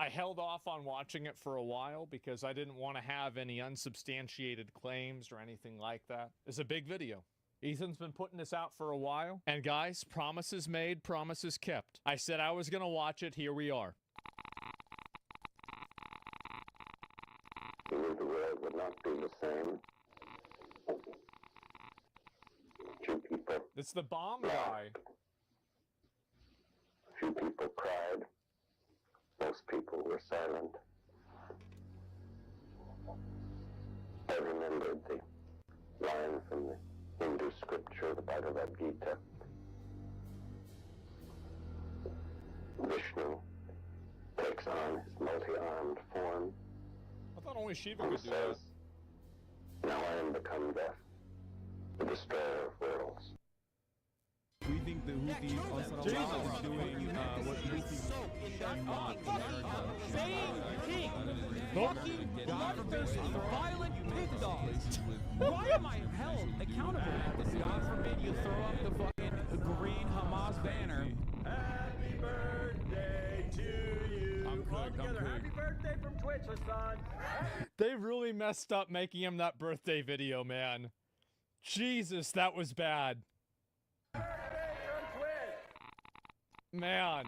I held off on watching it for a while because I didn't want to have any unsubstantiated claims or anything like that. It's a big video. Ethan's been putting this out for a while. And guys, promises made, promises kept. I said I was going to watch it. Here we are. He knew the world would not be the same. Few people. It's the bomb guy. Few people cried. Most people were silent. I remembered the line from the Hindu scripture, the Bhagavad Gita. Vishnu takes on his multi-armed form. I thought only Shiva could do that. Says, now I am become death, the destroyer of worlds. We think the Houthis are doing what Houthis fucking bloodthirsty, violent pig dogs. Why am I held accountable? God forbid you throw up the fucking green Hamas banner. Happy birthday to you. I'm cooked, I'm cooked. Happy birthday from Twitch, Hassan. They really messed up making him that birthday video, man. Jesus, that was bad. Birthday from Twitch. Man.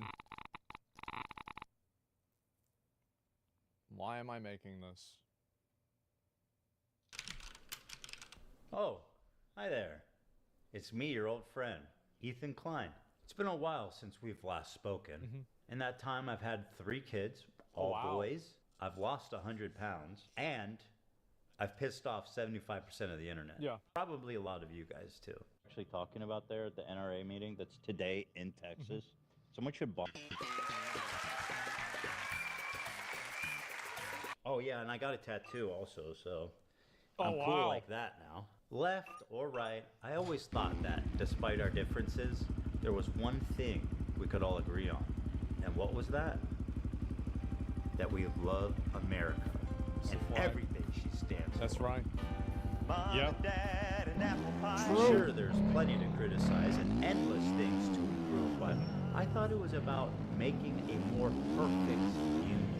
Why am I making this? Oh, hi there. It's me, your old friend, Ethan Klein. It's been a while since we've last spoken. In that time, I've had 3 kids, all boys. I've lost 100 pounds, and I've pissed off 75% of the internet. Yeah. Probably a lot of you guys, too. Actually talking about there at the NRA meeting that's today in Texas. Someone should bomb. Oh, yeah, and I got a tattoo also, so I'm cool like that now. Left or right, I always thought that, despite our differences, there was one thing we could all agree on. And what was that? That we love America and everything she stands for. That's right. Mom Yep. and Dad and apple pie. True. Sure, there's plenty to criticize and endless things to improve, but I thought it was about making a more perfect union,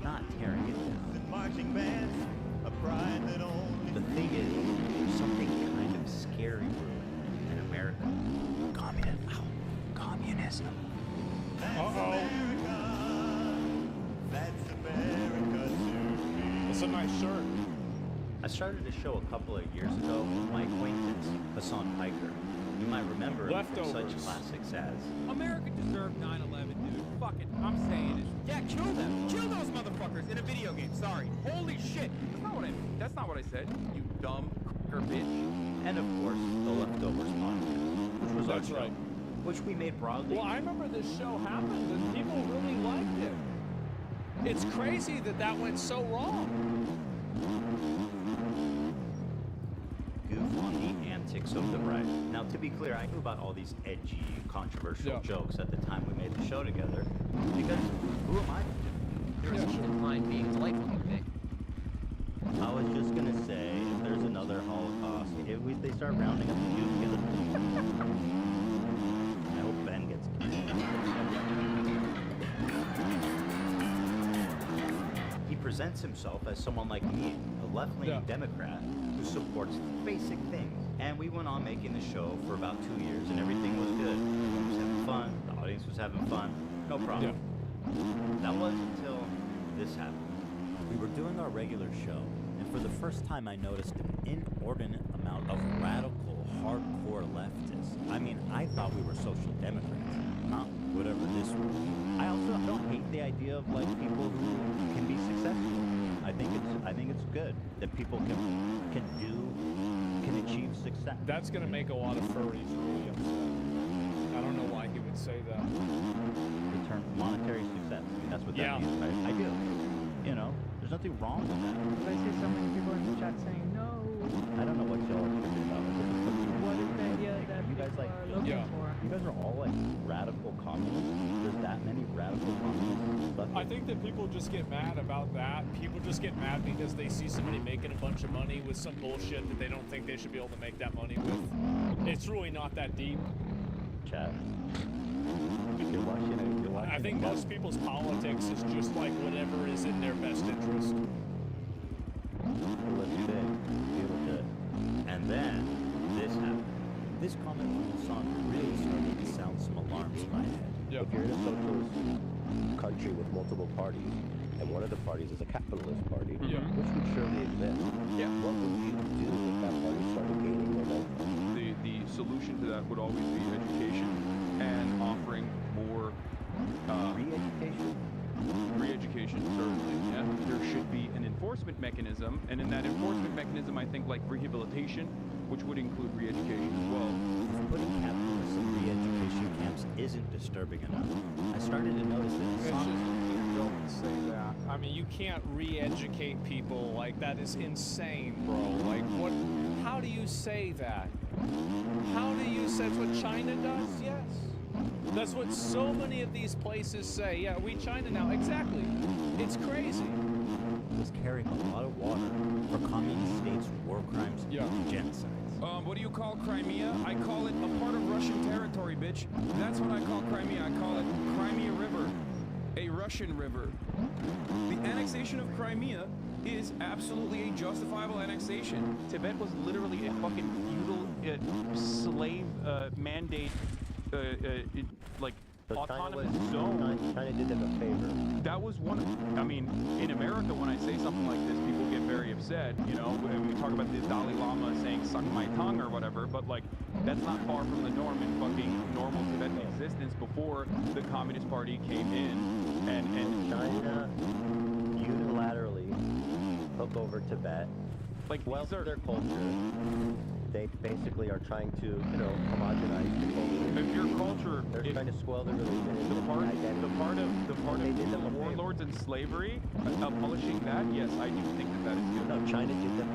not tearing it down. Marching bands, a pride that only. The thing is, there's something kind of scary brewing in America. Communism. That's America. That's America to me. It's a nice shirt. I started a show a couple of years ago with my acquaintance, Hassan Piker. You might remember him from such classics as America deserved 9/11, dude. Fuck it. I'm saying it. Yeah, kill them. Kill those motherfuckers in a video game. Sorry. Holy shit. That's not what I mean. That's not what I said. You dumb bitch. and of course, The Leftovers podcast, which was our That's show, right. which we made broadly. Well, I remember this show happened and people really liked it. It's crazy that that went so wrong. Goof on the antics of the right. Now, to be clear, I knew about all these edgy, controversial jokes at the time we made the show together, because who am I to do? There is Ethan Klein being delightfully big. I was just gonna say, if there's another Holocaust, if they start rounding up the Jews together. I hope Ben gets killed. He presents himself as someone like me, a left-leaning Democrat who supports basic things. And we went on making the show for about 2 years, and everything was good. Everyone was having fun, the audience was having fun, no problem. That wasn't until this happened. We were doing our regular show, and for the first time I noticed an inordinate amount of radical, hardcore leftists. I mean, I thought we were social democrats, not whatever this was. I also don't hate the idea of like people who can be successful. I think it's good that people can achieve success. That's gonna make a lot of furries really upset. I don't know why he would say that. The term monetary success. I mean, that's what that means, right? I do. You know, there's nothing wrong with that. But I see so many people in the chat saying no. I don't know what y'all are talking about. What is the idea that you guys like? are looking for? You guys are all like radical communists. There's that many radical communists. I think that people just get mad about that. People just get mad because they see somebody making a bunch of money with some bullshit that they don't think they should be able to make that money with. It's really not that deep. Chat. If you're watching I think most people's politics is just like whatever is in their best interest. Let's deal with it. And then this happened. This comment from Hassan really started to sound some alarms in my head. Yeah. If you're in a socialist country with multiple parties, and one of the parties is a capitalist party, Yeah. which would surely exist, Yeah. what would you do if that party started gaining momentum? The solution to that would always be education and offering more Re-education? re-education, certainly. Yeah, there should be an enforcement mechanism, and in that enforcement mechanism, I think like rehabilitation, which would include re-education as well. If putting capitalists in re-education camps isn't disturbing enough, I started to notice that It's just, Hassan... you don't say that. I mean, you can't re-educate people. Like, that is insane, bro. Like, what? How do you say that? How do you say? That's what China does? Yes. That's what so many of these places say. Yeah, we China now. Exactly. It's crazy. was carrying a lot of water for communist states' war crimes Yeah. and genocides. What do you call Crimea? I call it a part of Russian territory, bitch. That's what I call Crimea. I call it Crimea River, a Russian river. The annexation of Crimea is absolutely a justifiable annexation. Tibet was literally a fucking feudal slave mandate, like So autonomous zone. China did them a favor. That was one of, I mean, in America, when I say something like this, people get very upset, you know, when we talk about the Dalai Lama saying, suck my tongue or whatever, but like, that's not far from the norm in fucking normal Tibetan existence before the Communist Party came in, and China unilaterally took over Tibet, like, well, these are, their culture. They basically are trying to, you know, homogenize the culture. if your culture, They're if trying to swell the religion into the part identity. They did them a favor. warlords and slavery, abolishing that, yes, I do think that that is good. No, China did them.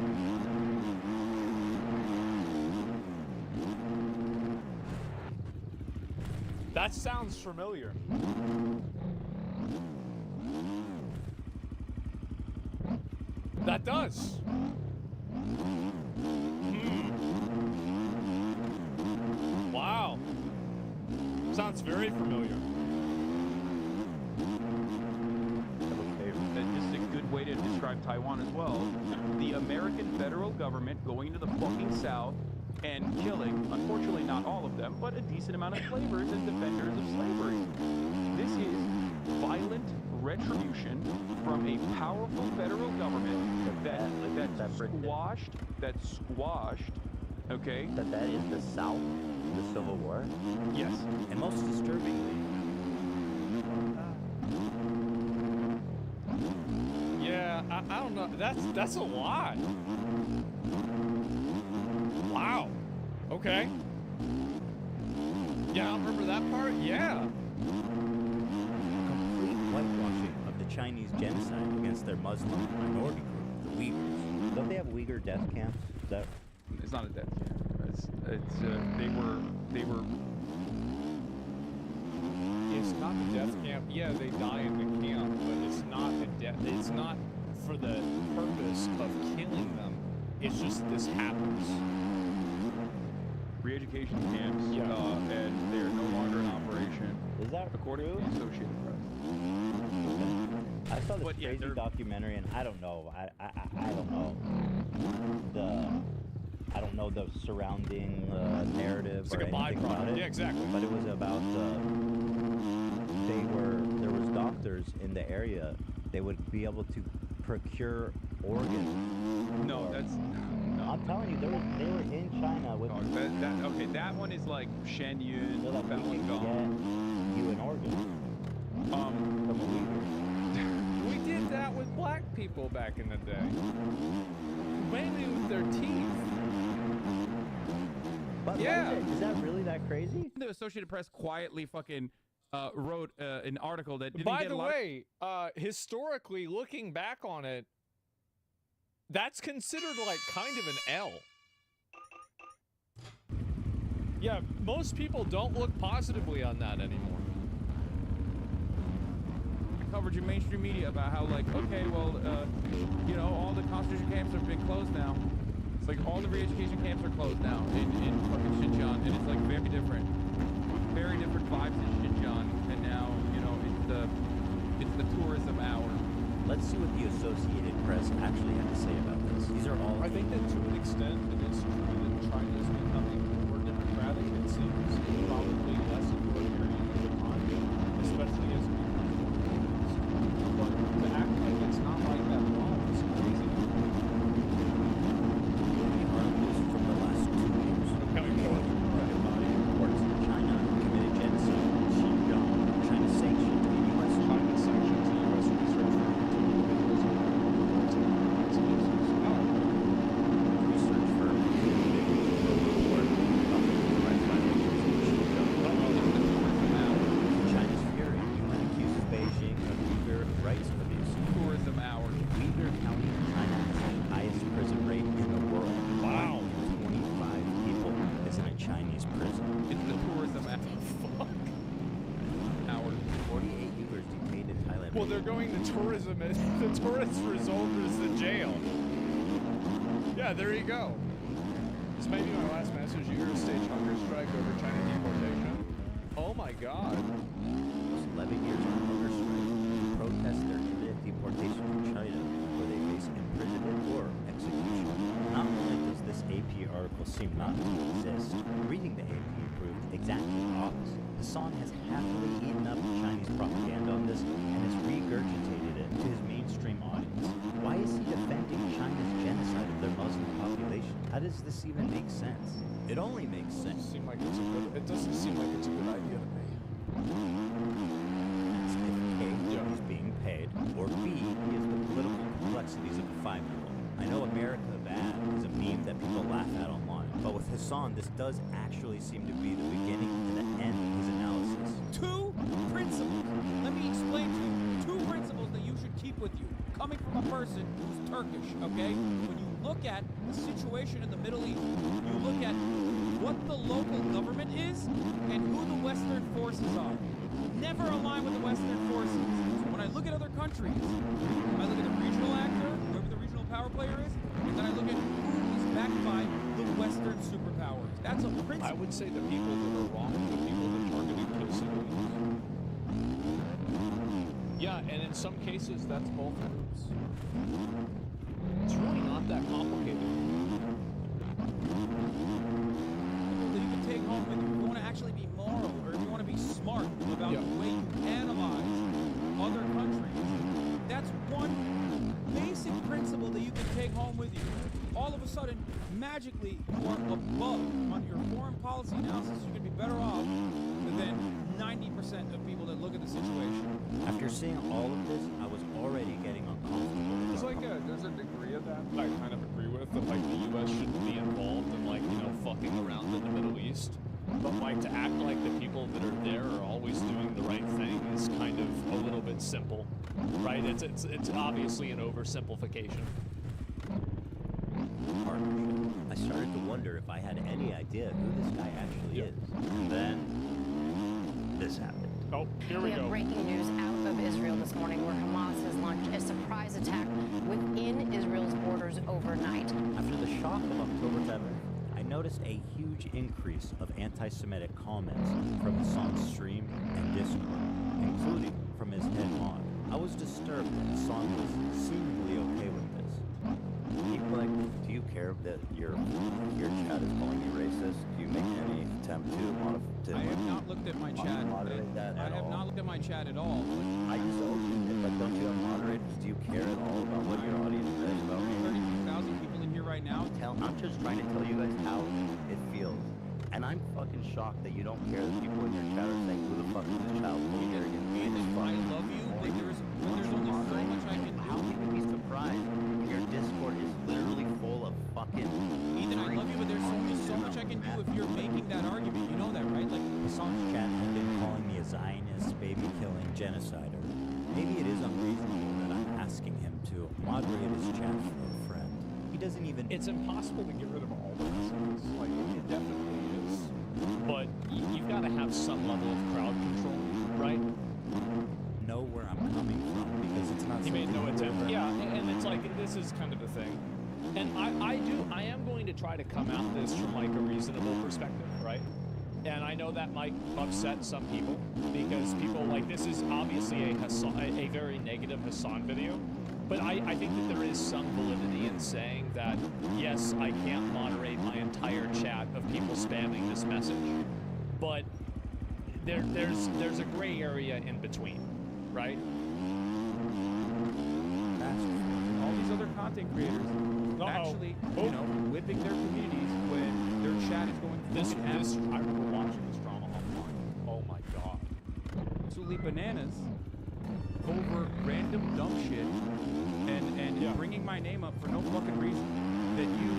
That sounds familiar. That does. Wow. Sounds very familiar. This is a good way to describe Taiwan as well. The American federal government going to the fucking South and killing, unfortunately not all of them, but a decent amount of slavers and defenders of slavery. This is violent retribution from a powerful federal government that squashed, okay? That is the South, the Civil War. Yes. And most disturbingly, Yeah, I don't know. That's a lot. Wow. Okay. Yeah, I remember that part. Yeah. complete whitewashing of the Chinese genocide against their Muslim minority group, the Uyghurs. Don't they have Uyghur death camps? Is that It's not a death camp. It's they were. It's not a death camp. Yeah, they die in the camp, but it's not a death. It's not for the purpose of killing them. It's just this happens. Re-education camps, Yeah. and they are no longer in operation, is that according to true? the Associated Press. I saw this But yeah, crazy they're- documentary, and I don't know. I don't know the surrounding narrative It's or like a anything about byproduct. it. Yeah, exactly. But it was about there was doctors in the area. They would be able to procure organs. No, that's no. I'm telling you, they were in China with. Dog, okay, that one is like Shen Yun, They're like, we Falun can Gong. get you an organ from a Uyghur. We did that with black people back in the day. Mainly with their teeth. But Yeah. is that really that crazy? The Associated Press quietly fucking wrote an article that didn't By get the a lot. way, historically, looking back on it, that's considered like kind of an L. Yeah, most people don't look positively on that anymore. Coverage in mainstream media about how, like, okay, well, you know, all the concentration camps have been closed now. It's like all the re-education camps are closed now in fucking Xinjiang, and it's like very different vibes in Xinjiang. And now, you know, the tourism hour. Let's see what the Associated Press actually have to say about this. These are all. I think that to an extent it is true that China is becoming more democratic. It seems probably less authoritarian than the continent, especially as it becomes more advanced. But to act like it's not like that at all is crazy. The articles from the last 2 years. Coming forward. Body reports that China committed genocide in Xinjiang. China sanctioned the U.S. China sanctions the U.S. research for research firm report about human rights violations in Xinjiang. China's fury, UN accuses Beijing of Uyghur rights abuse. Tourism hour. Uyghur County, China has the highest prison rate in the world. Wow. 25 people is in a Chinese prison. It's the tourism hour. 48 Uyghurs detained in Thailand. Well, they're going to tourism. The tourist result is the jail. Yeah, there you go. This may be my last message. You're going to stage hunger strike over China deportation. Oh my God. Almost 11 years on hunger strike to protest their imminent deportation from China, where they face imprisonment or execution. Not only does this AP article seem not to exist, reading the AP proved exactly the opposite. Hassan has happily eaten up Chinese propaganda on this and has regurgitated it to his mainstream audience. Why is he defending China's genocide of their Muslim population? How does this even make sense? It only makes sense. It doesn't seem like it's a good idea to me. As if A, he's being paid, or B, he has the political complexities of a 5-year-old. I know America Bad is a meme that people laugh at online, but with Hassan, this does actually seem to be the beginning and the end of his analysis. Two principles. Let me explain to you. 2 principles that you should keep with you, coming from a person who's Turkish, okay? When you look at the situation in the Middle East, you look at what the local government is and who the Western forces are. Never align with the Western forces. So when I look at other countries, I look at the regional actor, whoever the regional power player is, and then I look at who is backed by the Western superpowers. That's a principle. I would say the people that are wrong are the people that targeted kill civilians. Yeah, and in some cases, that's both groups. It's really not that complicated. That you can take home with you. If you want to actually be moral, or if you want to be smart about the way you analyze other countries, that's one basic principle that you can take home with you. All of a sudden, magically, you are above on your foreign policy analysis. You're going to be better off than 90% of people that look at the situation. After seeing all of this, I was already getting uncomfortable. There's a degree of that I kind of agree with, that like the U.S. shouldn't be involved in like, fucking around in the Middle East. But like to act like the people that are there are always doing the right thing is kind of a little bit simple, right? It's obviously an oversimplification. Partnership. I started to wonder if I had any idea who this guy actually is. And then this happened. Oh, here we have go. breaking news out of Israel this morning where Hamas has launched a surprise attack within Israel's borders overnight. After the shock of October 7th, I noticed a huge increase of anti-Semitic comments from Hassan's stream and Discord, including from his head mod. I was disturbed that Hassan was seemingly okay with this. Do you care that your chat is calling you racist? Do you make any attempt to I have not looked at my chat. moderate that I at have all? not looked at my chat at all. I just opened it, but don't you have moderators? Do you care at all about what your audience says about me? 32,000 people in here right now. I'm just trying to tell you guys how it feels. And I'm fucking shocked that you don't care that people in your chat are saying, who the fuck is this child? I love you, but there's only so much I can do. How can you be surprised when your Discord is literally full of fucking... Ethan, I love you, but there's only so much I can do if you're making that argument. You know that, right? Like, Hassan's chat had been calling me a Zionist, baby-killing genocider. Maybe it is unreasonable that I'm asking him to moderate his chat for a friend. He doesn't even... It's impossible to get rid of all the reasons. Like, it definitely is. But you've got to have some level of crowd control, right? know where I'm coming from because it's not. He made no attempt. Yeah, and it's like this is kind of the thing. And I am going to try to come at this from like a reasonable perspective, right? and I know that might upset some people because people like this is obviously a very negative Hassan video. But I think that there is some validity in saying that, yes, I can't moderate my entire chat of people spamming this message. But there's a gray area in between, right? All these other content creators actually, you know, whipping their communities when their chat is going This I remember watching this drama online. Oh my god. absolutely bananas over random dumb shit and bringing my name up for no fucking reason. That you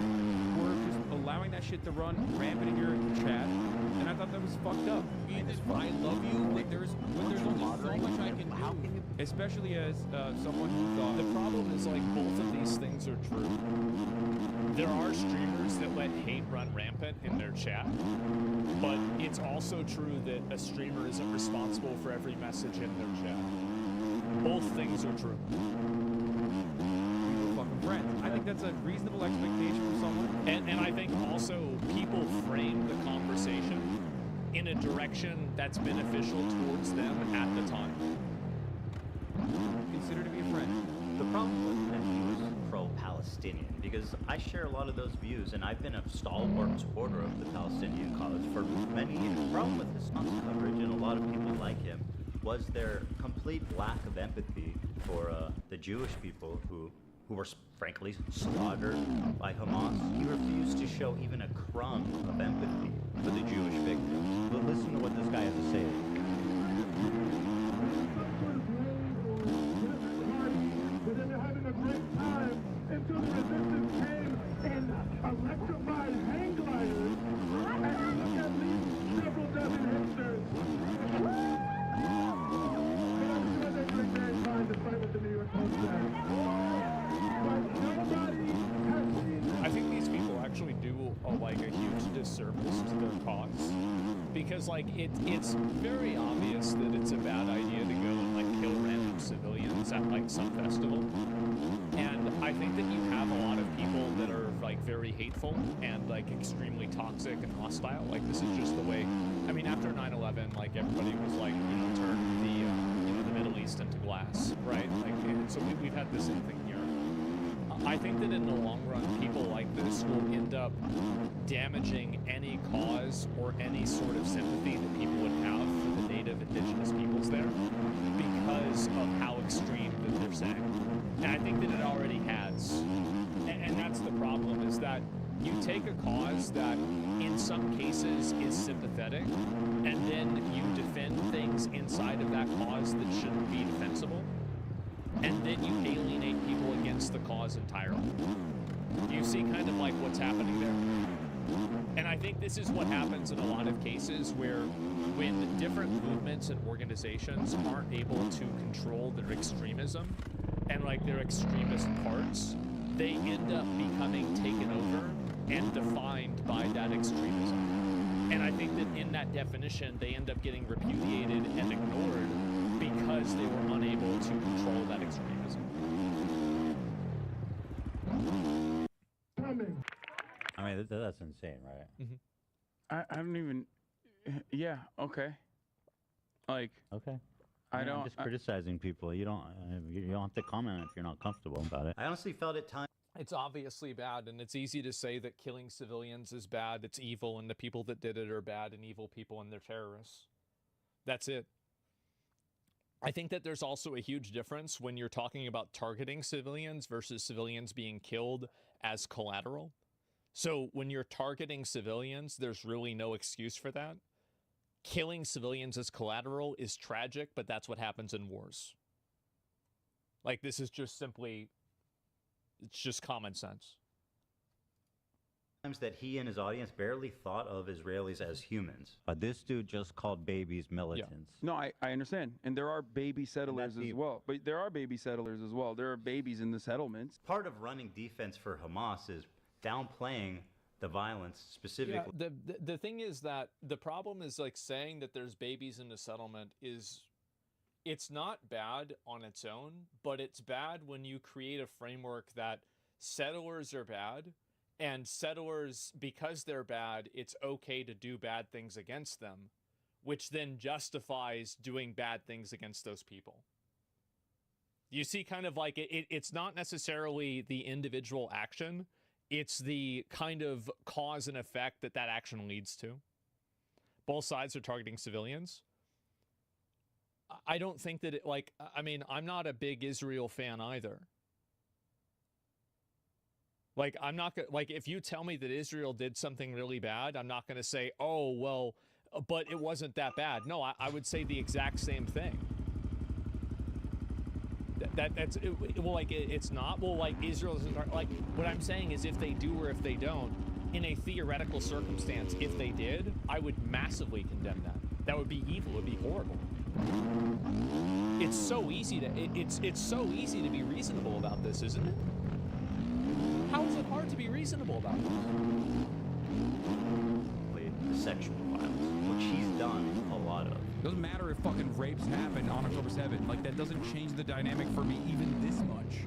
were just allowing that shit to run rampant in your chat, and I thought that was fucked up. I love you, but there's only so much I can do. Especially as someone who thought The problem is like both of these things are true. There are streamers that let hate run rampant in their chat, but it's also true that a streamer isn't responsible for every message in their chat. Both things are true. we were fucking friends. I think that's a reasonable expectation from someone. And I think also people frame the conversation in a direction that's beneficial towards them at the time. Consider to be a friend. The problem was that he was pro-Palestinian because I share a lot of those views, and I've been a stalwart supporter of the Palestinian cause for many years. The problem with Hassan's coverage, and a lot of people like him, was their complete lack of empathy for the Jewish people who were frankly slaughtered by Hamas. He refused to show even a crumb of empathy for the Jewish victims. But listen to what this guy has to say. But then they're having a great time until the resistance came in electrified hang gliders and took at least several dozen hipsters. And I'm sure they took very fine despite what the New York Post said. But nobody has seen I think these people actually do like a huge disservice to their cause because like it's very obvious that it's a bad idea to go and like kill random civilians at like some festival, and I think that you have a lot of people that are like very hateful and like extremely toxic and hostile. Like this is just the way. I mean, after 9/11, like everybody was like, you know, turn the you know, the Middle East into glass, right? Like, and so we've had the same thing here. I think that in the long run, people like this will end up damaging any cause or any sort of sympathy that people would have for the native indigenous peoples there because of how extreme that they're saying. And I think that it already has. And that's the problem, is that you take a cause that in some cases is sympathetic, and then you defend things inside of that cause that shouldn't be defensible, and then you alienate people against the cause entirely. You see kind of like what's happening there. And I think this is what happens in a lot of cases where when different movements and organizations aren't able to control their extremism and like their extremist parts, they end up becoming taken over and defined by that extremism. And I think that in that definition, they end up getting repudiated and ignored because they were unable to control that extremism. I mean, that's insane, right? Mm-hmm. I don't even. Yeah. Okay. Like. Okay. I don't. I'm just criticizing people. You don't have to comment if you're not comfortable about it. I honestly felt at times. It's obviously bad, and it's easy to say that killing civilians is bad, it's evil, and the people that did it are bad and evil people and they're terrorists. That's it. I think that there's also a huge difference when you're talking about targeting civilians versus civilians being killed as collateral. So when you're targeting civilians, there's really no excuse for that. Killing civilians as collateral is tragic, but that's what happens in wars. Like, this is just simply, it's just common sense. That he and his audience barely thought of Israelis as humans. This dude just called babies militants. No, I understand. And there are baby settlers as well. But there are baby settlers as well. There are babies in the settlements. Part of running defense for Hamas is downplaying the violence specifically. Yeah, the thing is that the problem is like saying that there's babies in the settlement is, it's not bad on its own, but it's bad when you create a framework that settlers are bad And settlers, because they're bad, it's okay to do bad things against them, which then justifies doing bad things against those people. You see, kind of like it's not necessarily the individual action, it's the kind of cause and effect that that action leads to. Both sides are targeting civilians. I don't think that it, like, I mean, I'm not a big Israel fan either. Like, I'm not gonna, like, if you tell me that Israel did something really bad, I'm not going to say, oh, well, but it wasn't that bad. No, I would say the exact same thing. It's not. Well, like, Israel isn't, like, what I'm saying is if they do or if they don't, in a theoretical circumstance, if they did, I would massively condemn that. That would be evil. It would be horrible. It's so easy to, it's so easy to be reasonable about this, isn't it? How is it hard to be reasonable about this? The sexual violence, which he's done a lot of. Doesn't matter if fucking rapes happen on October 7th. Like, that doesn't change the dynamic for me even this much.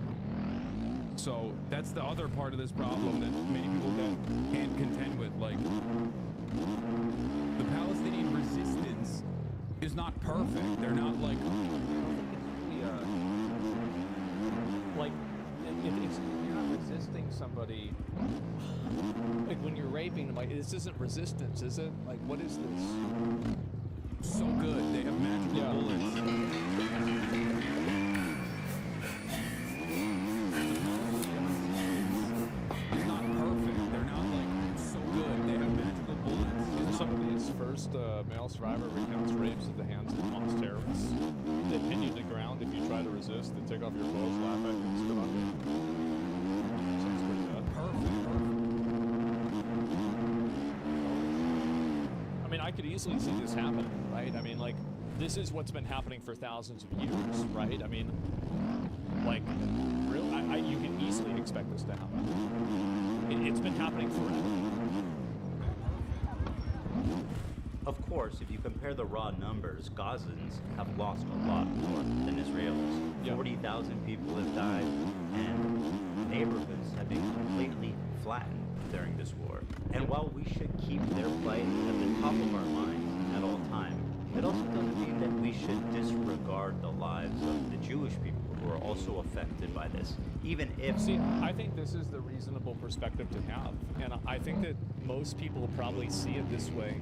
So that's the other part of this problem that many people can't contend with. Like, the Palestinian resistance is not perfect. They're not like, it's you're not resisting somebody. Like when you're raping them, like this isn't resistance, is it? Like what is this? So good. They have magical bullets. It's not perfect. They're not like so good. They have magical bullets. Some of these first male survivor recounts rapes at the hands of Hamas terrorists. They pin you to the ground if you try to resist. They take off your clothes, laugh at you, and spit on you. Sounds pretty bad. Perfect. I mean, I could easily see this happening, right? I mean, like, this is what's been happening for thousands of years, right? I mean, like, really, you can easily expect this to happen. It's been happening forever. Of course, if you compare the raw numbers, Gazans have lost a lot more than Israelis. 40,000 people have died, and neighborhoods have been completely flattened during this war. And while we should keep their plight at the top of our minds at all times, it also doesn't mean that we should disregard the lives of the Jewish people who are also affected by this, even if... See, I think this is the reasonable perspective to have, and I think that most people probably see it this way,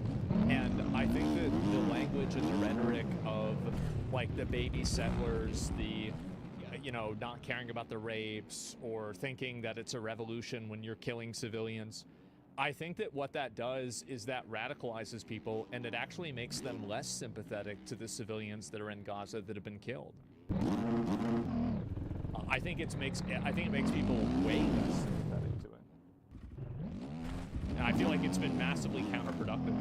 and I think that the language and the rhetoric of, like, the baby settlers, the, you know, not caring about the rapes, or thinking that it's a revolution when you're killing civilians, I think that what that does is that radicalizes people, and it actually makes them less sympathetic to the civilians that are in Gaza that have been killed. I think it makes people way less sympathetic to it. And I feel like it's been massively counterproductive.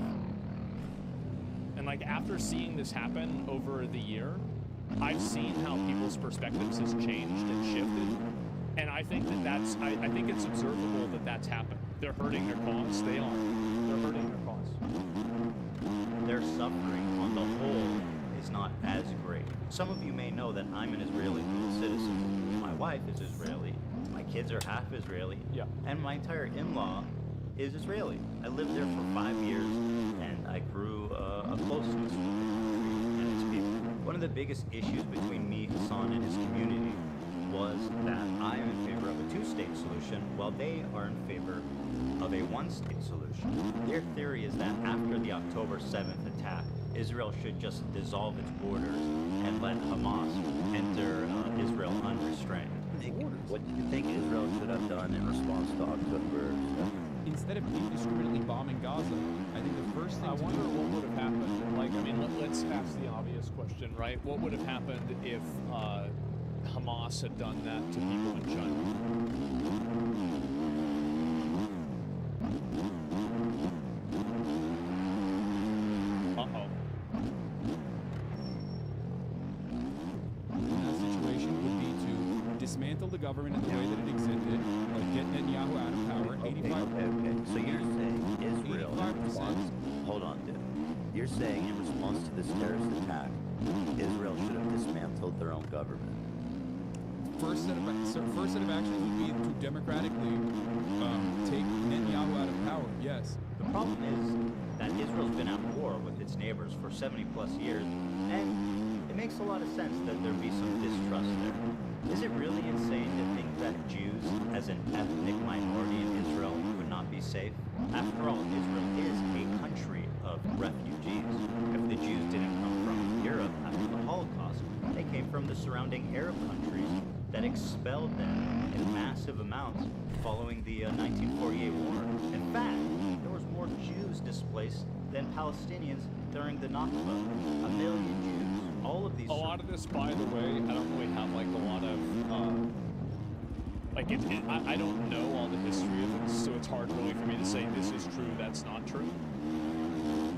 And like after seeing this happen over the year, I've seen how people's perspectives has changed and shifted. And I think that I think it's observable that that's happened. They're hurting their cause. They are. They're hurting their cause. Their suffering on the whole is not as great. Some of you may know that I'm an Israeli dual citizen. My wife is Israeli. My kids are half Israeli. Yeah. And my entire in-law is Israeli. I lived there for 5 years, and I grew a closeness with it and its people. One of the biggest issues between me, Hassan, and his community was that I am in favor of a two-state solution, while they are in favor of a one-state solution. Their theory is that after the October 7th attack, Israel should just dissolve its borders and let Hamas enter Israel unrestrained. What do you think Israel should have done in response to October 7th? Instead of indiscriminately bombing Gaza, I think the first thing I wonder what would have happened. Like, I mean, let's ask the obvious question, right? What would have happened if Hamas had done that to people in China? Dismantle the government in the way that it existed, like get Netanyahu out of power. Okay. So you're saying Israel, in response, hold on, dude. You're saying in response to this terrorist attack, Israel should have dismantled their own government. First set of actions would be to democratically take problem is that Israel's been at war with its neighbors for 70 plus years, and it makes a lot of sense that there be some distrust there. Is it really insane to think that Jews, as an ethnic minority in Israel, would not be safe? After all, Israel is a country of refugees. If the Jews didn't come from Europe after the Holocaust, they came from the surrounding Arab countries that expelled them in massive amounts following the 1948 war. In fact, there was more Jews displaced than Palestinians during the Nakba. 1 million Jews. All of these. A lot of this, by the way, I don't really have like a lot of I don't know all the history of it, so it's hard really for me to say this is true, that's not true.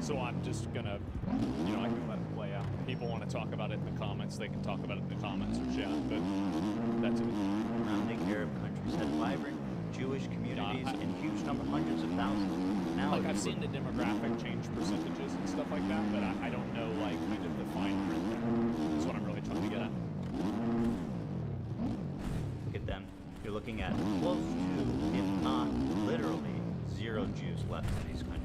So I'm just gonna, I can let it play out. People want to talk about it in the comments, they can talk about it in the comments or chat, but that's it. Surrounding Arab countries had vibrant Jewish communities in huge number, hundreds of thousands. Now, like I've seen the demographic change percentages and stuff like that, but I don't know like kind of the fine print there. That's what I'm really trying to get at. Look at them. You're looking at close to, if not literally, 0 Jews left in these countries.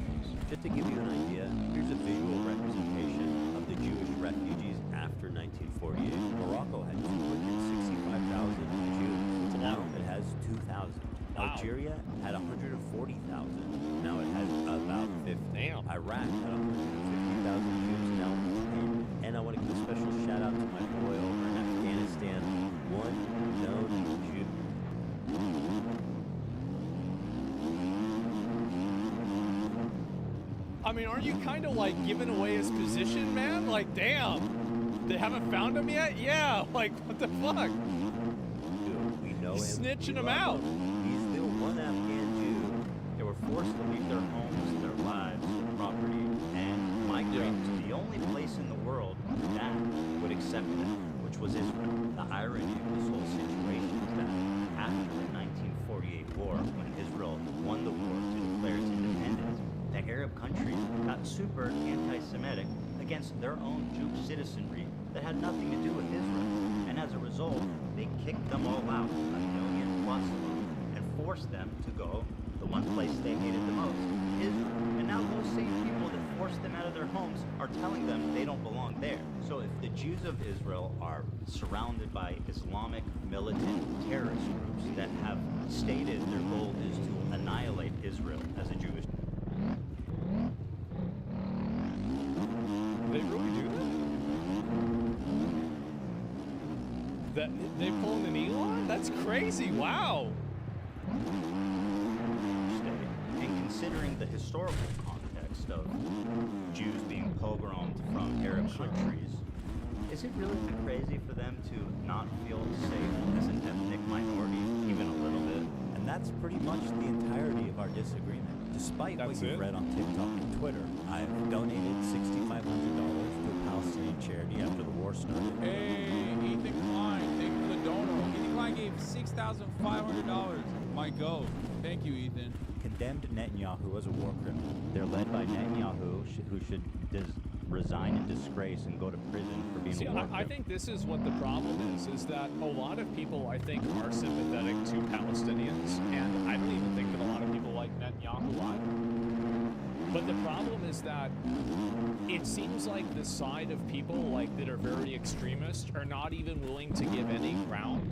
Just to give you an idea, here's a visual representation of the Jewish refugees after 1948. Morocco had 265,000 Jews. Now it has 2,000. Wow. Algeria had 140,000. Now it has about 50. Damn. Iraq had 150,000 Jews. Now it's 10. And I want to give a special shout out to my boy over in Afghanistan, one known Jew. I mean, aren't you kind of like giving away his position, man? Like, damn. They haven't found him yet? Yeah, like, what the fuck? Dude, we know He's him. snitching We him love out. him. He's still one Afghan Jew. They were forced to leave their homes, their lives, their property, and migrate to the only place in the world that would accept them, which was Israel. The irony of this whole situation is that after the 1948 war, when Israel won the war to declare its independence, the Arab countries got super anti-Semitic against their own Jewish citizenry that had nothing to do with Israel. And as a result, they kicked them all out, 1 million plus of them, and forced them to go the one place they hated the most, Israel. And now those same people that forced them out of their homes are telling them they don't belong there. So if the Jews of Israel are surrounded by Islamic militant terrorist groups that have stated their goal is to annihilate Israel as a Jewish. They really do that? They pulled an Elon? That's crazy, wow. And considering the historical context of Jews being pogromed from Arab countries, is it really that crazy for them to not feel safe as an ethnic minority, even a little bit? And that's pretty much the entirety of our disagreement. Despite what you've read on TikTok and Twitter, I've donated $6,500 to a Palestinian charity after the war started. Hey, Ethan Klein, thank you for the dono. Ethan Klein gave $6,500. My go. Thank you, Ethan. Condemned Netanyahu as a war criminal. They're led by Netanyahu, who should resign in disgrace and go to prison for being a war criminal. I think this is what the problem is that a lot of people, I think, are sympathetic to Palestinians, and I don't even think that a lot of people like Netanyahu either. But the problem is that it seems like the side of people like that are very extremist are not even willing to give any ground.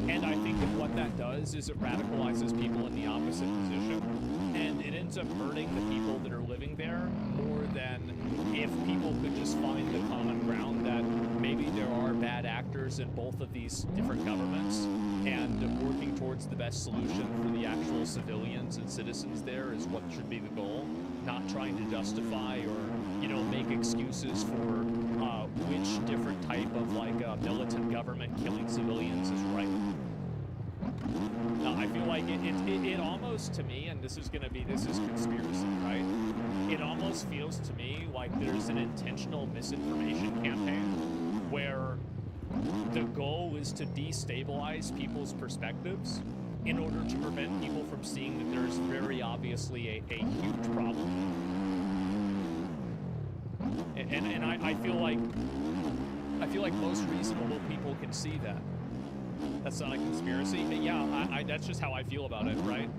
And I think that what that does is it radicalizes people in the opposite position. And it ends up hurting the people that are living there more than if people could just find the common ground that maybe there are bad actors in both of these different governments and working towards the best solution for the actual civilians and citizens there is what should be the goal. Not trying to justify or, make excuses for which different type of militant government killing civilians is right. I feel like it almost to me, and this is conspiracy, right? It almost feels to me like there's an intentional misinformation campaign where the goal is to destabilize people's perspectives in order to prevent people from seeing that there's very obviously a huge problem. And I feel like most reasonable people can see that. That's not a conspiracy. But yeah, that's just how I feel about it, right?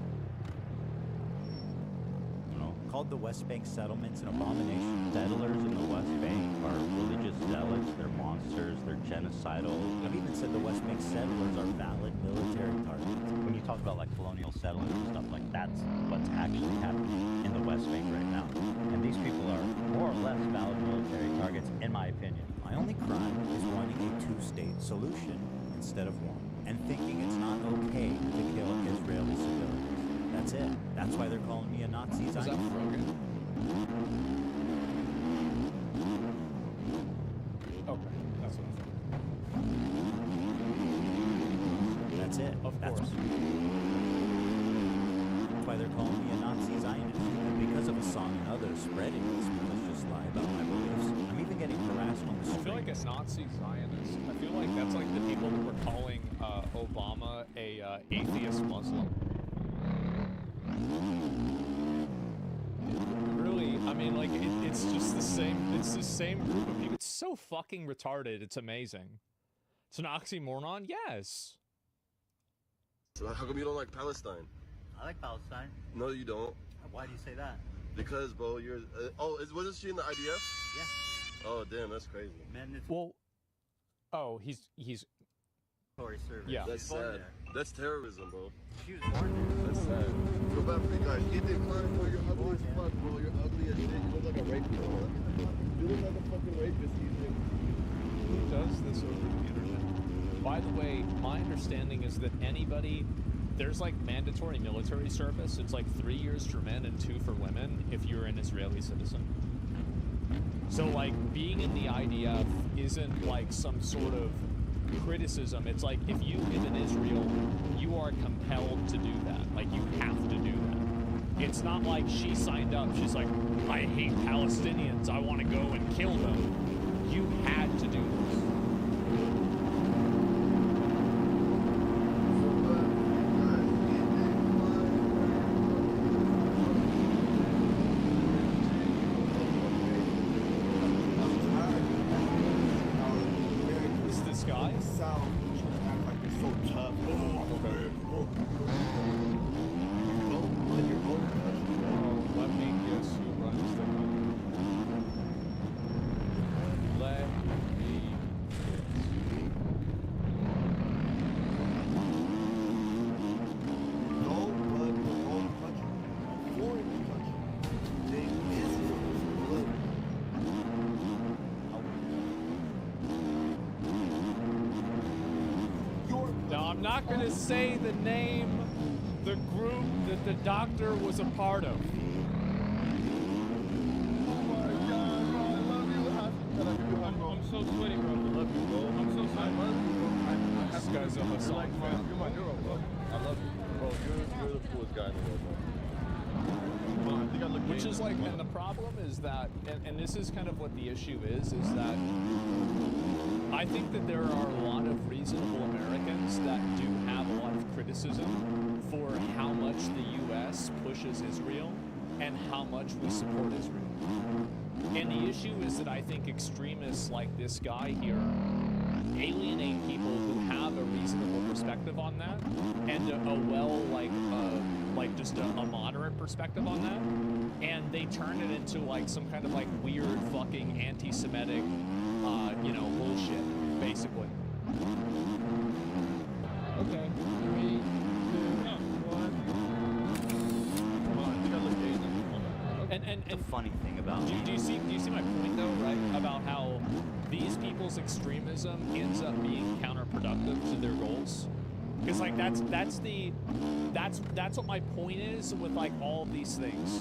called the West Bank settlements an abomination. Settlers in the West Bank are religious zealots, they're monsters, they're genocidal. I've even said the West Bank settlers are valid military targets. When you talk about like colonial settlers and stuff, like that's what's actually happening in the West Bank right now. And these people are more or less valid military targets, in my opinion. My only crime is wanting a two-state solution instead of one, and thinking it's not okay to kill Israeli civilians. That's it. That's why they're calling me a Nazi Is that Zionist. Rogan? Okay, that's what I thought. That's it. Of That's course. why they're calling me a Nazi Zionist. And because of a song and others spreading this malicious lie about my beliefs, I'm even getting harassed on the I feel like a streets. Nazi Zionist. I feel like that's like the people that were calling Obama a atheist Muslim. Really, I mean, like it's just the same. It's the same group of people. It's so fucking retarded. It's amazing. It's an oxymoron. Yes. So how come you don't like Palestine? I like Palestine. No, you don't. Why do you say that? Because, bro, you're. Wasn't she in the IDF? Yeah. Oh, damn, that's crazy. Well, oh, he's Mandatory service. yeah. That's sad. That's terrorism, bro. She was born there. That's sad. Feel bad for you guys. Ethan Klein, bro, you're ugly as fuck, bro. You're ugly as shit. You look like a rapist, bro. You look like a fucking rapist, Ethan. Who does this over the internet? By the way, my understanding is that there's like mandatory military service. It's like 3 years for men and 2 for women if you're an Israeli citizen. So like being in the IDF isn't like some sort of criticism. It's like if you live in Israel, you are compelled to do that. Like you have to do that. It's not like she signed up. She's like, I hate Palestinians. I want to go and kill them. You had to do this. Is this guy? Oh, let me guess who runs the company. Let me Now, I'm not going to say the name, the group that the doctor was a part of. I'm so sweaty, bro. I love you, bro. I'm so sorry. This guy's a Hassan fan. You're my hero, bro. I love you. Bro, you're the coolest guy in the world, bro. Come on, I think I look Which gay. is like, and the problem is that, and this is kind of what the issue is that I think that there are a lot of reasonable Americans that do have a lot of criticism for how much the U.S. pushes Israel and how much we support Israel. And the issue is that I think extremists like this guy here alienate people who have a reasonable perspective on that and just a moderate perspective on that, and they turn it into like some kind of like weird fucking anti-Semitic bullshit, basically. Okay. 3, 2, 1. Come on, I think I look gay. Hold on. And The funny thing about me. do you see my point though, right? About how these people's extremism ends up being counterproductive to their goals. Because like that's what my point is with like all of these things.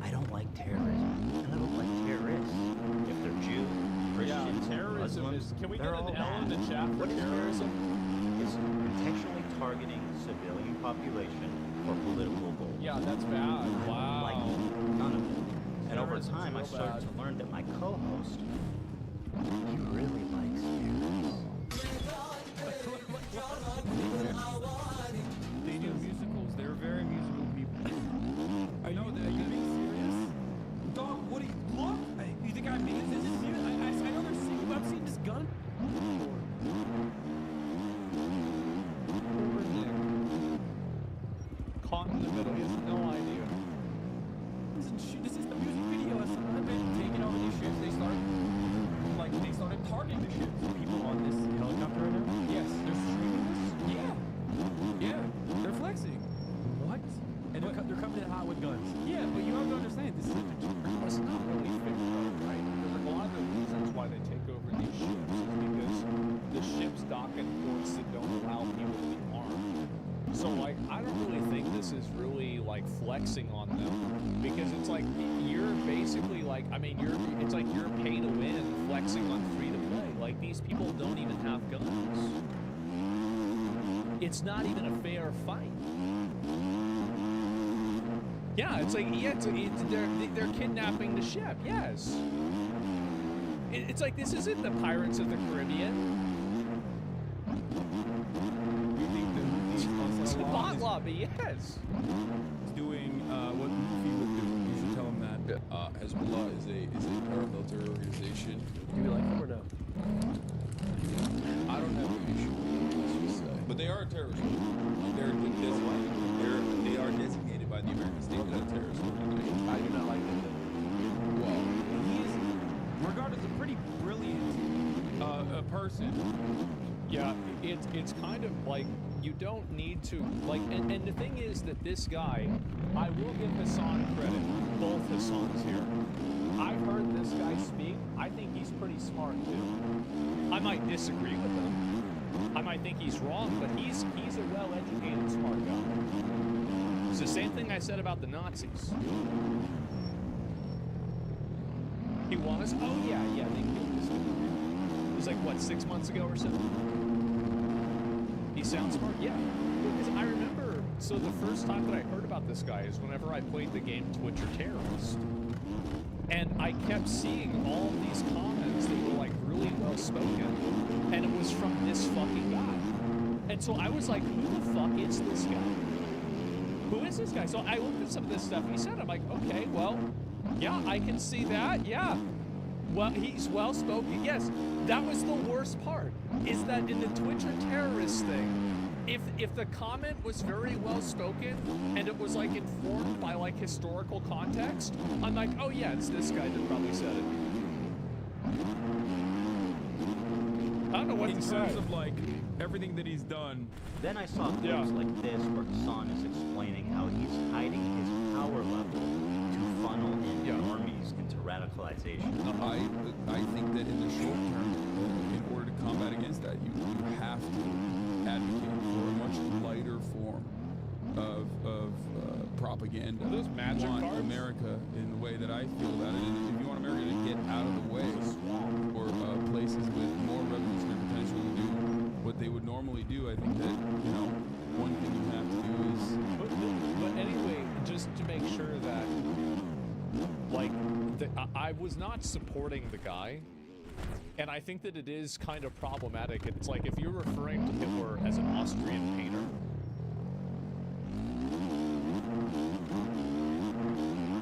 I don't like terrorism, and I don't like terrorists. If they're Jew, Christians, terrorism Muslims, is. Can we they're get all an L in bad. the chat for What is terrorism? It's intentionally targeting civilian population for political goals. Yeah, that's bad. I don't Wow. like it. None of it. And over Terrorism's time, I real started bad. to learn that my co-host, he really likes terrorists. They do musicals. They're very musical people. I know that. Are you being serious? Dog, what do you look? You think I made this? I know they're singing. I've seen this gun. Caught in the middle. He has no idea. guns and shoot. This is the music video. I've been taking over these ships. They started targeting the ships. People on this helicopter right now? Yes, they're streaming this. Yeah, they're flexing. What? And they're coming in hot with guns. Yeah, but you have to understand this is a It's not really fair, though, right? Because like, a lot of the reasons why they take over these ships is because the ships dock in ports that don't allow people to be armed. So, like, I don't really think this is really, like, flexing on them. Because it's like, you're basically, like, I mean, it's like you're pay to win, flexing on free to play. Like, these people don't even have guns. It's not even a fair fight. Yeah, it's like, yeah, they're kidnapping the ship, yes. It's like, this isn't the Pirates of the Caribbean. It's the bot lobby, yes. It's doing what Luffy would do. You should tell him that. Hezbollah is a paramilitary organization. Do you like them or no? I don't have an issue with it, let's just say. But they are a terrorist group. They are designated by the American state as a terrorist organization. I do not like them. Well, He's regarded as a pretty brilliant person. Yeah, it's kind of like, you don't need to, like, and the thing is that this guy, I will give Hassan credit, both Hassans here. I've heard this guy speak. I think he's pretty smart too. I might disagree with him. I might think he's wrong, but he's a well-educated, smart guy. It's the same thing I said about the Nazis. He was? Oh yeah, they killed this guy. It was like, what, 6 months ago or so? He sounds smart, yeah. Because I remember, so the first time that I heard about this guy is whenever I played the game Twitch or Terrorist. And I kept seeing all these comments that were like really well spoken, and it was from this fucking guy. And so I was like, who the fuck is this guy? Who is this guy? So I looked at some of this stuff he said. I'm like, okay, well, yeah, I can see that. Yeah. Well, he's well spoken. Yes. That was the worst part, is that in the Twitch or Terrorist thing, if the comment was very well spoken and it was like informed by like historical context, I'm like, oh yeah, it's this guy that probably said it. I don't know what to say. In terms of like everything that he's done. Then I saw clips like this where Hassan is explaining how he's hiding his power level to funnel in normies into radicalization. I think that in the short term, in order to combat against that, you have to advocate for a much lighter form of propaganda. Are those magic want cards? America in the way that I feel about it. And if you want America to get out of the way, or places with more revolutionary potential to do what they would normally do, I think that, you know, one thing you have to do is. But anyway, just to make sure that, like, I was not supporting the guy. And I think that it is kind of problematic. It's like, if you're referring to Hitler as an Austrian painter,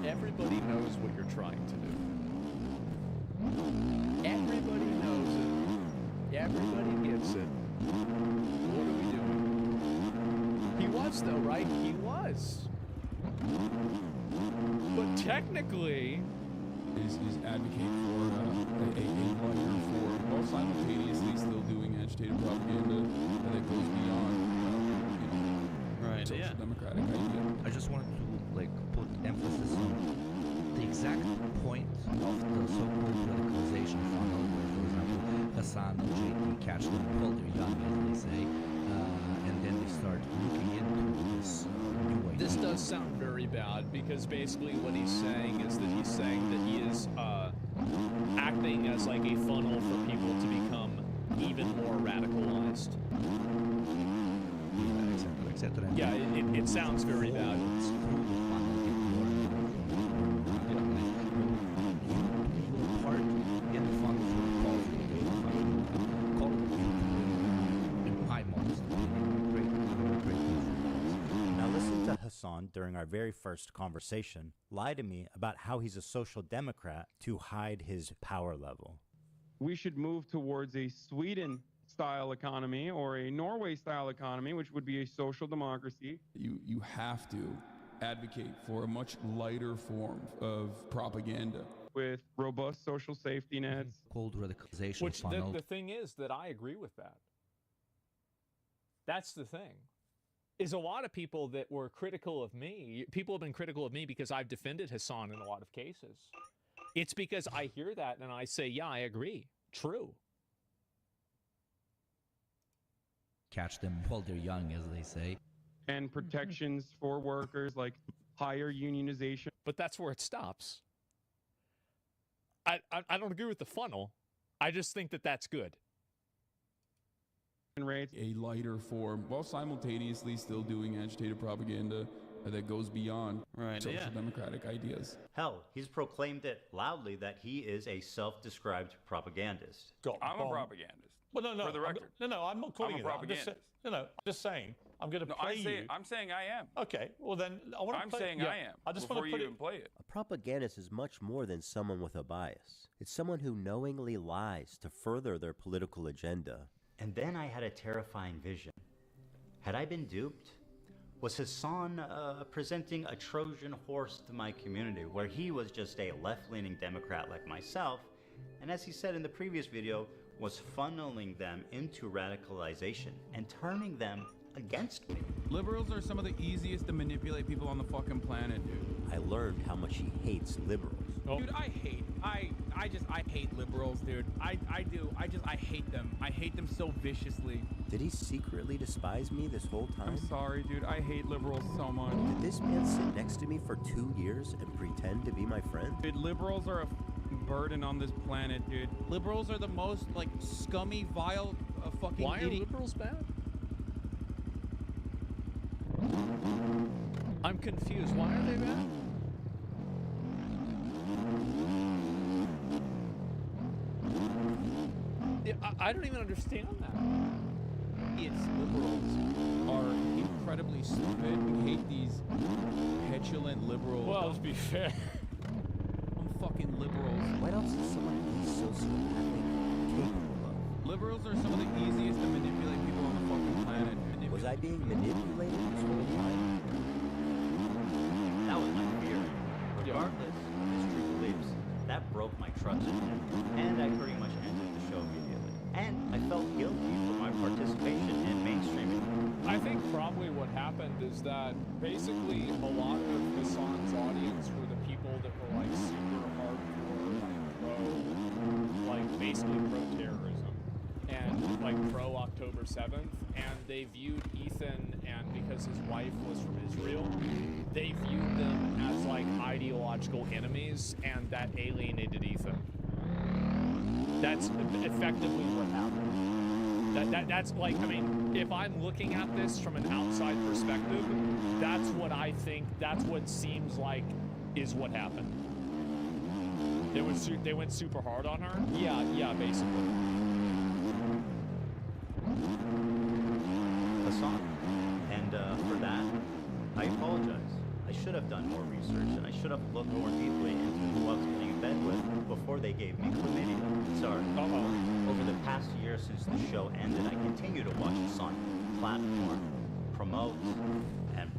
everybody knows what you're trying to do. Everybody knows it. Everybody gets it. What are we doing? He was, though, right? He was. But technically, is advocate for a lighter form, while simultaneously still doing agitated propaganda that goes beyond, social democratic idea. I just wanted to like put emphasis on the exact point of the so-called radicalization funnel, where, for example, Hassan and JT catch them while they're young, as they say, and then they start looking into this new way. this does sound very bad, because basically what he's saying is that he is acting as like a funnel for people to become even more radicalized. Yeah, it sounds very bad. Now listen to Hassan during our very first conversation lie to me about how he's a social democrat to hide his power level. We should move towards a Sweden-style economy or a Norway-style economy, which would be a social democracy. You have to advocate for a much lighter form of propaganda. With robust social safety nets. Cold radicalization Which funnel. the thing is that I agree with that. That's the thing. Is a lot of people that were critical of me, people have been critical of me because I've defended Hassan in a lot of cases. It's because I hear that and I say, yeah, I agree. True. Catch them while they're young, as they say. And protections for workers, like higher unionization. But that's where it stops. I don't agree with the funnel. I just think that that's good. Rates. A lighter form, while simultaneously still doing agitated propaganda that goes beyond social democratic ideas. Hell, he's proclaimed it loudly that he is a self-described propagandist. I'm a propagandist. Well, no, For the record. I'm not calling I'm a you that. I'm just propagandist. I'm just saying. I'm going to play you. I'm saying I am. Okay, well then I want to I'm play. saying yeah, I am. I just before want to you put even play it. A propagandist is much more than someone with a bias. It's someone who knowingly lies to further their political agenda. And then I had a terrifying vision. Had I been duped? Was Hassan presenting a Trojan horse to my community, where he was just a left-leaning Democrat like myself, and as he said in the previous video, was funneling them into radicalization and turning them against me? Liberals are some of the easiest to manipulate people on the fucking planet, dude. I learned how much he hates liberals. Dude, I hate liberals, dude. I hate them. I hate them so viciously. Did he secretly despise me this whole time? I'm sorry, dude. I hate liberals so much. Did this man sit next to me for 2 years and pretend to be my friend? Dude, liberals are a burden on this planet, dude. Liberals are the most, like, scummy, vile, fucking Why are idiot. liberals bad? I'm confused. Why are they bad? Yeah, I don't even understand that. Idiots, liberals are incredibly stupid. We hate these petulant liberals. Well, to be fair. Fucking liberals. What else is someone who's sociopathic capable of? Liberals are some of the easiest to manipulate people on the fucking planet. Was I being manipulated this whole time? That was my fear. Regardless of his true beliefs, that broke my trust in him, and I pretty much ended the show immediately. And I felt guilty for my participation in mainstreaming. I think probably what happened is that basically a lot of Hassan's audience were the people that were like super hardcore, like basically pro-terrorism and like pro-October 7th, and they viewed Ethan, and because his wife was from Israel, they viewed them as like ideological enemies, and that alienated Ethan. That's effectively what happened. That's like, I mean, if I'm looking at this from an outside perspective, that's what I think, that's what seems like is what happened. They went super hard on her? Yeah, basically. Hassan. And for that, I apologize. I should have done more research, and I should have looked more deeply into who I was getting in bed with before they gave me chlamydia. Sorry. Over the past year since the show ended, I continue to watch Hassan platform, promote, and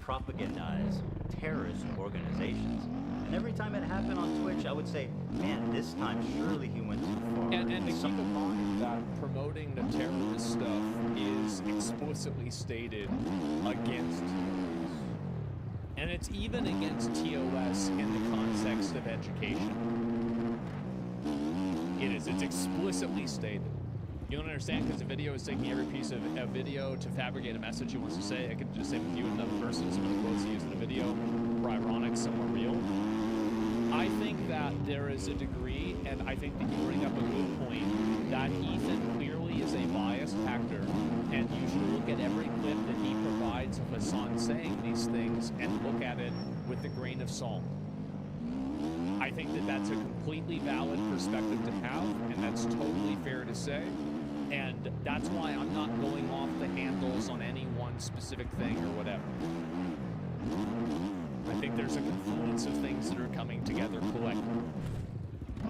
propagandize terrorist organizations. And every time it happened on Twitch, I would say, man, this time surely he went too far. And to keep in mind that promoting the terrorist stuff is explicitly stated against TOS. And it's even against TOS in the context of education. It is. It's explicitly stated. You don't understand, because the video is taking every piece of a video to fabricate a message he wants to say. I could just say with you another person, some of the quotes he used in the video were ironic, some were real. I think that there is a degree, and I think that you bring up a good point, that Ethan clearly is a biased actor, and you should look at every clip that he provides of Hassan saying these things and look at it with a grain of salt. I think that that's a completely valid perspective to have, and that's totally fair to say. And that's why I'm not going off the handles on any one specific thing or whatever. I think there's a confluence of things that are coming together collectively.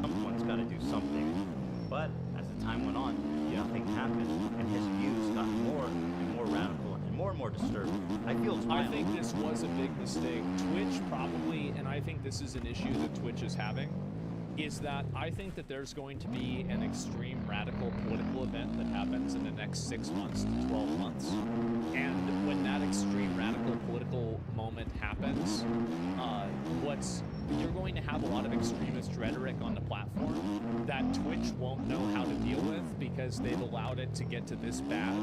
Someone's got to do something. But as the time went on, nothing happened, and his views got more and more radical and more and more disturbing. I feel it's I my think own. this was a big mistake. Twitch probably, and I think this is an issue that Twitch is having, is that I think that there's going to be an extreme radical political event that happens in the next 6 months to 12 months. And when that extreme radical political moment happens, you're going to have a lot of extremist rhetoric on the platform that Twitch won't know how to deal with because they've allowed it to get to this bad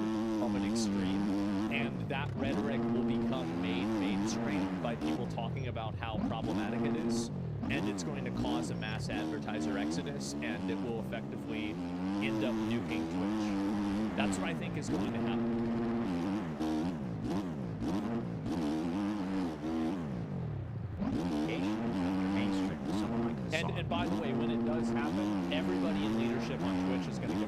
of an extreme. And that rhetoric will become made mainstream by people talking about how problematic it is. And it's going to cause a mass advertiser exodus, and it will effectively end up nuking Twitch. That's what I think is going to happen. And by the way, when it does happen, everybody in leadership on Twitch is going to get.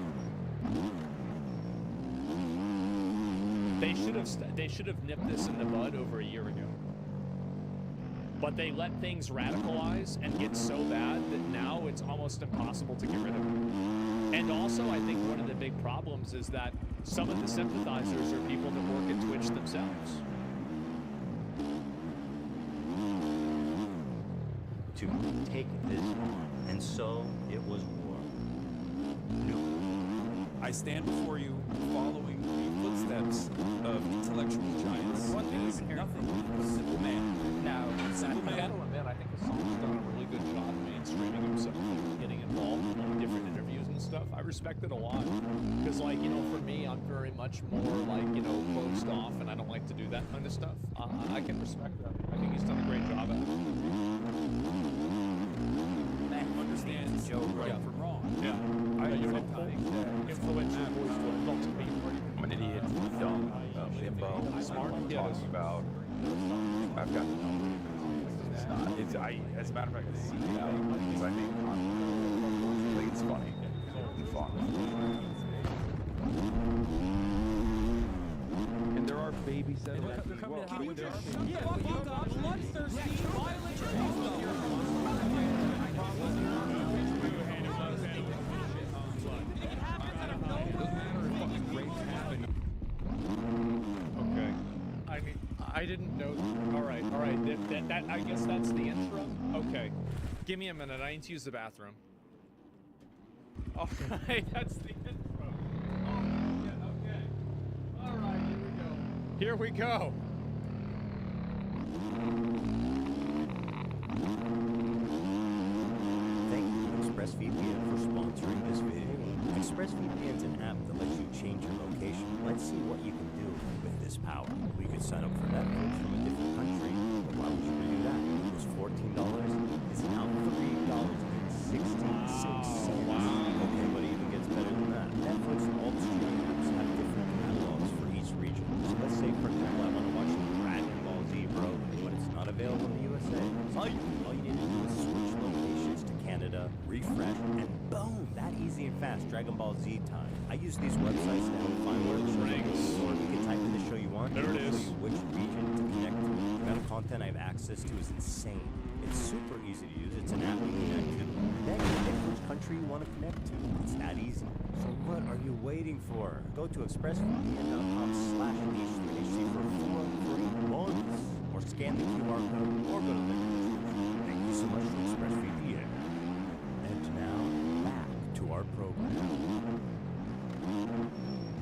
They should have nipped this in the bud over a year ago. But they let things radicalize and get so bad that now it's almost impossible to get rid of it. And also, I think one of the big problems is that some of the sympathizers are people that work at Twitch themselves. To take this on, and so it was war. I stand before you following the footsteps of intellectual giants. What is nothing but a simple man. Now, simple I man. gotta admit, I think Hassan's done a really good job mainstreaming himself, getting involved in like different interviews and stuff. I respect it a lot. Because, like, you know, for me, I'm very much more, like, you know, closed off, and I don't like to do that kind of stuff. I can respect that. I think he's done a great job at it. Understands Joe right from wrong. Yeah. You're an influential voice to adult people. I'm an idiot, dumb, limbo. Smart. I'm Yeah, talking about. I've got no. It's not. It's as a matter of fact, I see it out because I think it's funny and fun. And there are baby settlers. Okay. I didn't know. All right. That I guess that's the intro. Okay. Give me a minute. I need to use the bathroom. All right. That's the intro. Oh, yeah, okay. All right. Here we go. Thank you to ExpressVPN for sponsoring this video. ExpressVPN is an app that lets you change your location. Let's see what you can do with this power. We could sign up for Netflix from a different country, but why would you do that? It was $14. It's now $3.66. Wow. Okay, but it even gets better than that. Netflix and all the streaming apps have different catalogs for each region. So let's say, for example, I want to watch Dragon Ball Z, bro, but it's not available in the USA. So all you need to do is switch locations to Canada, refresh, and boom, that easy and fast, Dragon Ball Z time. I use these websites to help find where the rings, or you can type in the show you want. There it It'll is. show you which region to connect to. The amount of content I have access to is insane. It's super easy to use. It's an app you connect to. Then you pick which country you want to connect to. It's that easy. So what are you waiting for? Go to expressvpn.com/niche3hc for 4 free months. Or scan the QR code, or go to the link. Thank you so much for ExpressVPN. And now, back to our program.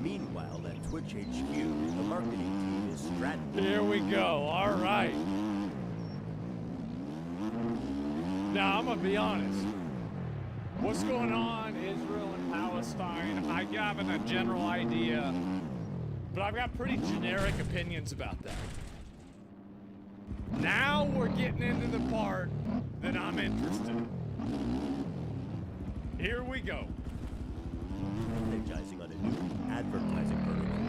Meanwhile, at Twitch HQ, the marketing team is strategizing. Here we go. All right. Now, I'm going to be honest. What's going on, Israel and Palestine? I have a general idea, but I've got pretty generic opinions about that. Now we're getting into the part that I'm interested in. Here we go. Strategizing on a new advertising vertical.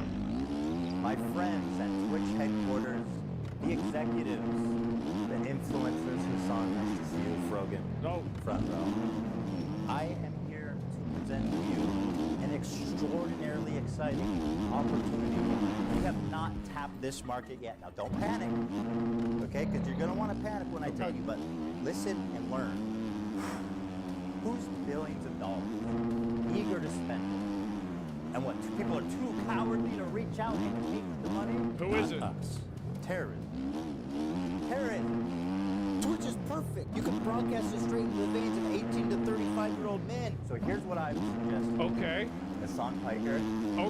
My friends at Twitch headquarters, the executives, the influencers, Hassan, nice to see you, Frogan, front row. I am here to present to you an extraordinarily exciting opportunity. We have not tapped this market yet. Now, don't panic, okay? Because you're going to want to panic when I tell you, but listen and learn. Who's billions of dollars eager to spend And what? People are too cowardly to reach out and take the money? Who is it? Us. Terrorism. Terrorism. Twitch is perfect. You can broadcast it straight into the veins of 18 to 35-year-old men. So here's what I would suggest. Okay. Hassan Piker.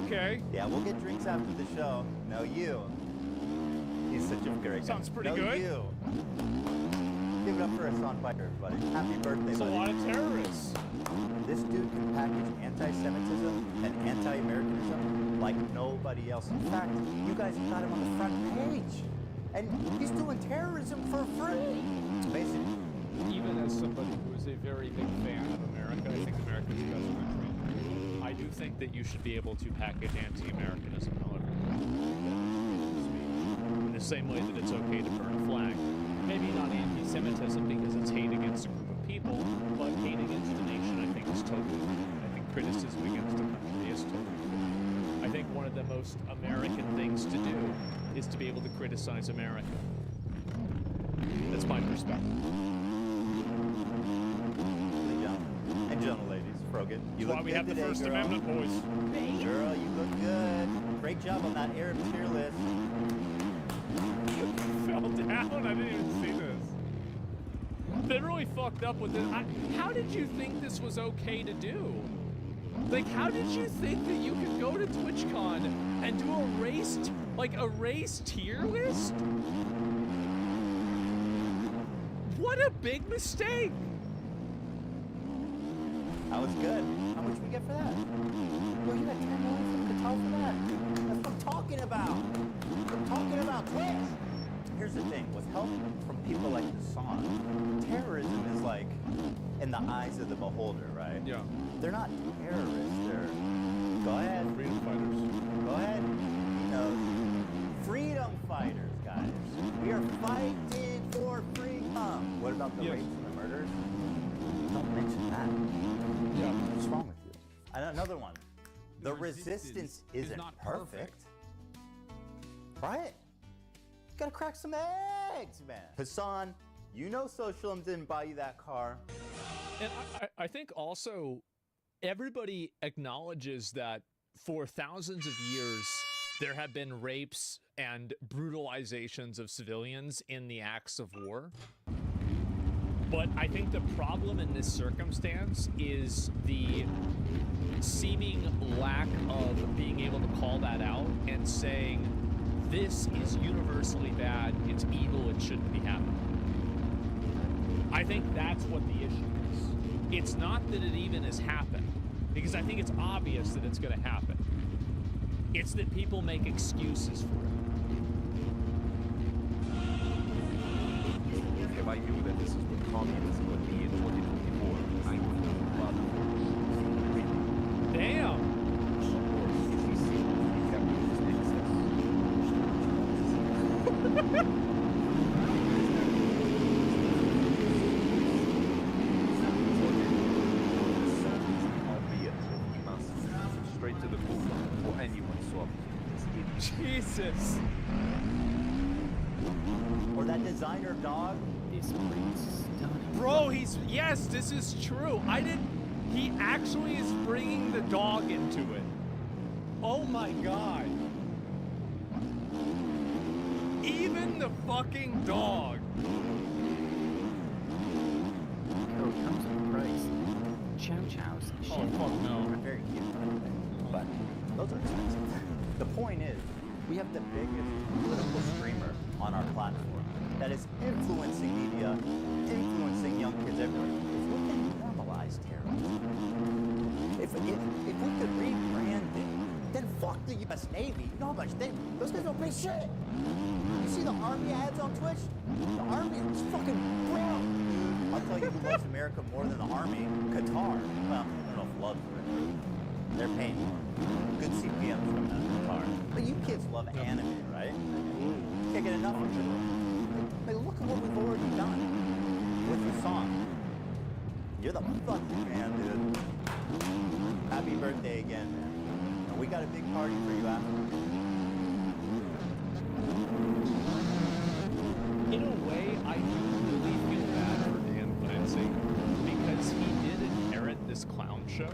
Okay. Yeah, we'll get drinks after the show. No, you. He's such a great guy. Sounds pretty no, good. You. Give it up for Hassan Piker, everybody. Happy birthday, It's a buddy. lot of terrorists. This dude can package anti-Semitism and anti-Americanism like nobody else. In fact, you guys got him on the front page. And he's doing terrorism for free. Basically. Even as somebody who is a very big fan of America, I think America's the best country. I do think that you should be able to package anti-Americanism however you want. In the same way that it's okay to burn a flag. Maybe not anti-Semitism because it's hate against a group of people, but hate against the nation I think is totally fine. I think criticism against the country is totally fine. I think one of the most American things to do is to be able to criticize America. That's my perspective. And gentle ladies, Frogan, you That's why look we good have the today, First girl. Amendment, boys. Girl, you look good. Great job on that Arab tier list. Fell down. I didn't even see this. They really fucked up with it. How did you think this was okay to do? Like, how did you think that you could go to TwitchCon and do a race tier list? What a big mistake! That was good. How much we get for that? Well, you got 10 million from Qatar for that. That's what I'm talking about. I'm talking about Twitch. Here's the thing, with help from people like Hassan, terrorism is like in the eyes of the beholder, right? Yeah. They're not terrorists, they're, go ahead. Freedom fighters. Go ahead. Freedom fighters, guys. We are fighting for freedom. What about the rapes and the murders? Don't mention that. Yeah. What's wrong with you? And another one. The resistance isn't not perfect. Right? Gotta crack some eggs, man. Hassan, you know Socialism didn't buy you that car. And I think also everybody acknowledges that for thousands of years there have been rapes and brutalizations of civilians in the acts of war. But I think the problem in this circumstance is the seeming lack of being able to call that out and saying, this is universally bad, it's evil, it shouldn't be happening. I think that's what the issue is. It's not that it even has happened, because I think it's obvious that it's going to happen. It's that people make excuses for it. If I knew that this is what communism would be in 2024, I would have rather. Damn! Straight to the core before anyone saw me. Jesus! Or that designer dog. Bro, yes, this is true. He actually is bringing the dog into it. Oh my God. Even the fucking dog. Oh, it comes with a price. Chow chows. Oh, fuck no. They're very cute, but those are expensive. The point is, we have the biggest political streamer on our platform that is influencing media, influencing young kids everywhere. If we can normalize terrorism, if we could rebrand it, then fuck the U.S. Navy. You know how much those guys don't pay shit. You see the Army ads on Twitch? The Army is fucking broke. I'll tell you who loves America more than the Army. Qatar. Well, I don't know if loves it. They're paying more. Good CPMs from Qatar. But you kids love anime, right? Can't get enough of it. Like, look at what we've already done with the song. You're the fucking man, dude. Happy birthday again, man. And we got a big party for you after. In a way, I do really feel bad for Dan Clancy because he did inherit this clown show.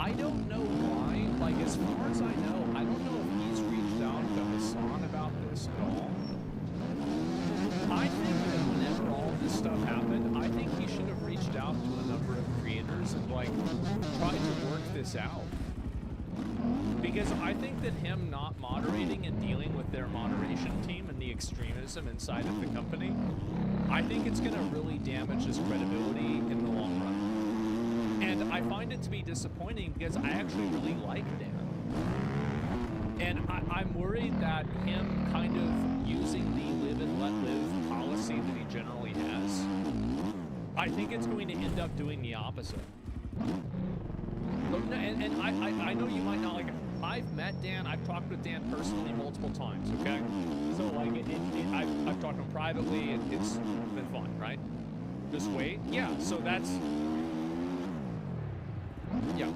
I don't know why. Like, as far as I know, I don't know if he's reached out to Hassan about this at all. I think that whenever all this stuff happened, I think he should have reached out to a number of creators and, like, tried to work this out. Because I think that him not moderating and dealing with their moderation team and the extremism inside of the company, I think it's going to really damage his credibility in the long run. And I find it to be disappointing because I actually really like Dan. And I'm worried that him kind of using the live and let live policy that he generally has, I think it's going to end up doing the opposite. And I know you might not like it. I've met Dan. I've talked with Dan personally multiple times, okay? So, like, I've talked to him privately. It's been fun, right? Just wait. Yeah, so that's... Yeah.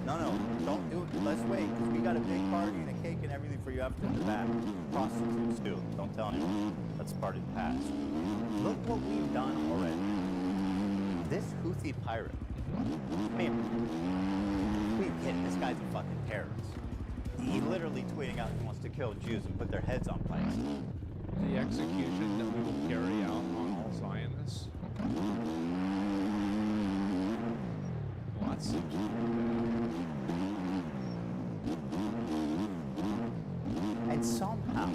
No, don't do it. Let's wait, because we got a big party and a cake and everything for you after the back. Prostitutes, too. Don't tell anyone. That's part of the past. Look what we've done already. This Houthi pirate. I mean, we kidding, this guy's a fucking terrorist. He literally tweeting out he wants to kill Jews and put their heads on pikes. The execution that we will carry out on all Zionists. Well, that seems And somehow,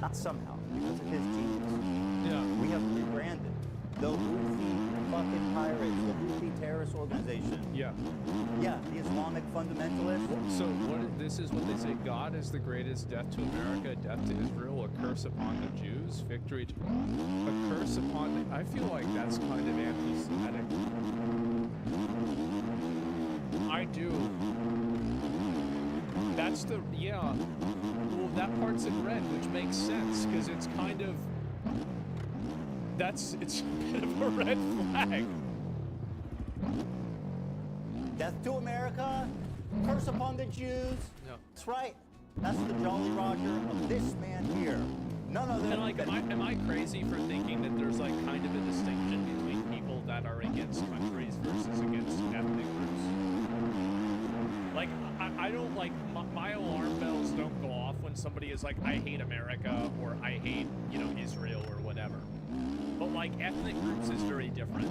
not somehow, because of his genius, yeah, we have rebranded the Houthi fucking pirates, the Houthi terrorist organization. Yeah. Yeah, the Islamic fundamentalists. So this is what they say: God is the greatest. Death to America, death to Israel, a curse upon the Jews, victory to a curse upon the... I feel like that's kind of anti-Semitic. I do. That's the... Yeah. Well, that part's in red, which makes sense, because it's kind of... It's a bit of a red flag. Death to America, curse upon the Jews. No. That's right. That's the Jolly Roger of this man here. None other And like, am I crazy for thinking that there's like kind of a distinction between people that are against countries versus against ethnic groups? Like, I don't like, my alarm bells don't go off when somebody is like, I hate America or I hate, you know, Israel or whatever. But like, ethnic groups is very different.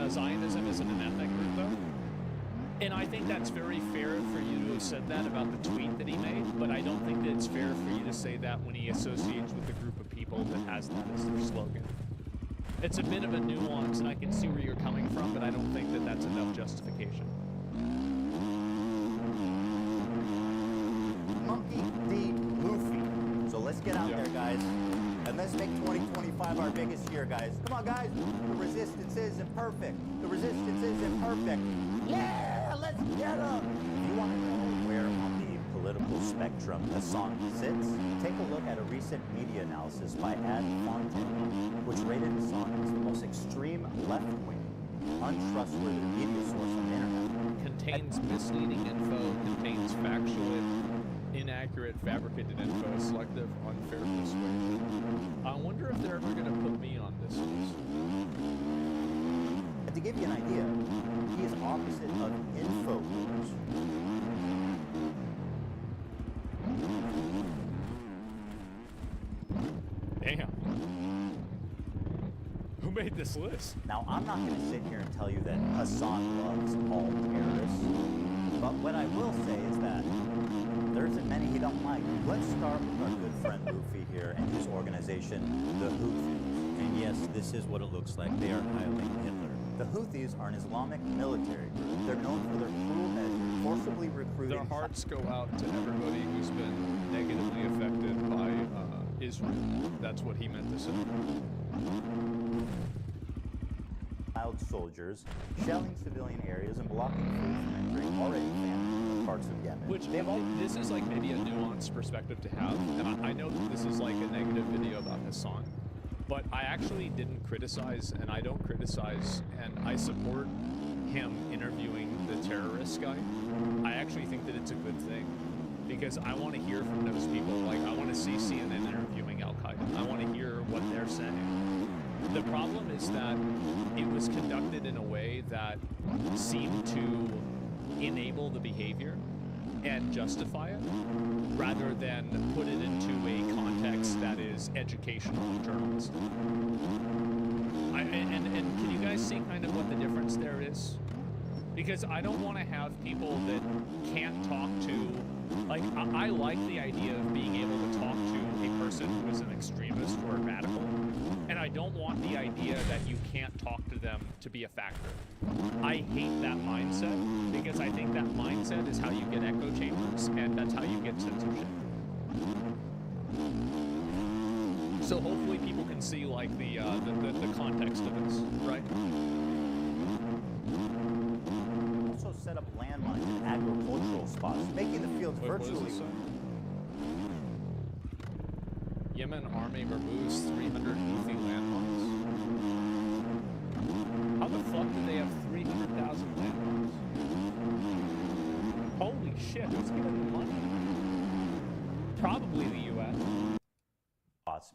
Zionism isn't an ethnic group, though. And I think that's very fair for you to have said that about the tweet that he made, but I don't think that it's fair for you to say that when he associates with a group of people that has that as their slogan. It's a bit of a nuance, and I can see where you're coming from, but I don't think that that's enough justification. Monkey D. Luffy. So let's get out there, guys. And let's make 2025 our biggest year, guys. Come on, guys. The resistance is imperfect. The resistance is imperfect. Yeah, let's get them. If you want to know where on the political spectrum Hassan sits, take a look at a recent media analysis by Ad Fontaine, which rated Hassan as the most extreme left-wing, untrustworthy media source on the internet. Contains misleading info, contains factual, inaccurate, fabricated info, selective, unfair persuasion. I wonder if they're ever going to put me on this list. And to give you an idea, he is opposite of InfoWars. Damn. Who made this list? Now, I'm not going to sit here and tell you that Hassan loves all terrorists, but what I will say is that there isn't many he don't like. Let's start with our good friend Luffy here and his organization, the Houthis. And yes, this is what it looks like. They are hiling Hitler. The Houthis are an Islamic military group. They're known for their cruel measures, forcibly recruiting... Their hearts go out to everybody who's been negatively affected by Israel. That's what he meant to say. Child soldiers, shelling civilian areas and blocking food from entering already famine parts of Yemen. Which, this is like maybe a nuanced perspective to have, and I know that this is like a negative video about Hassan, but I actually didn't criticize, and I don't criticize, and I support him interviewing the terrorist guy. I actually think that it's a good thing, because I want to hear from those people. Like, I want to see CNN interviewing Al-Qaeda. I want to hear what they're saying. The problem is that it was conducted in a way that seemed to enable the behavior and justify it, rather than put it into a context that is educational and journalistic. And can you guys see kind of what the difference there is? Because I don't want to have people that can't talk to, like, I like the idea of being able to talk to a person who is an extremist or a radical, and I don't want the idea that you can't talk to them to be a factor. I hate that mindset, because I think that mindset is how you get echo chambers, and that's how you get censorship. So hopefully people can see, like, the context of this, right? Also set up landmines in agricultural spots, making the fields virtually. Yemen army removes 300 Houthi landmines. How the fuck do they have 300,000 landmines? Holy shit, who's giving the money? Probably the U.S.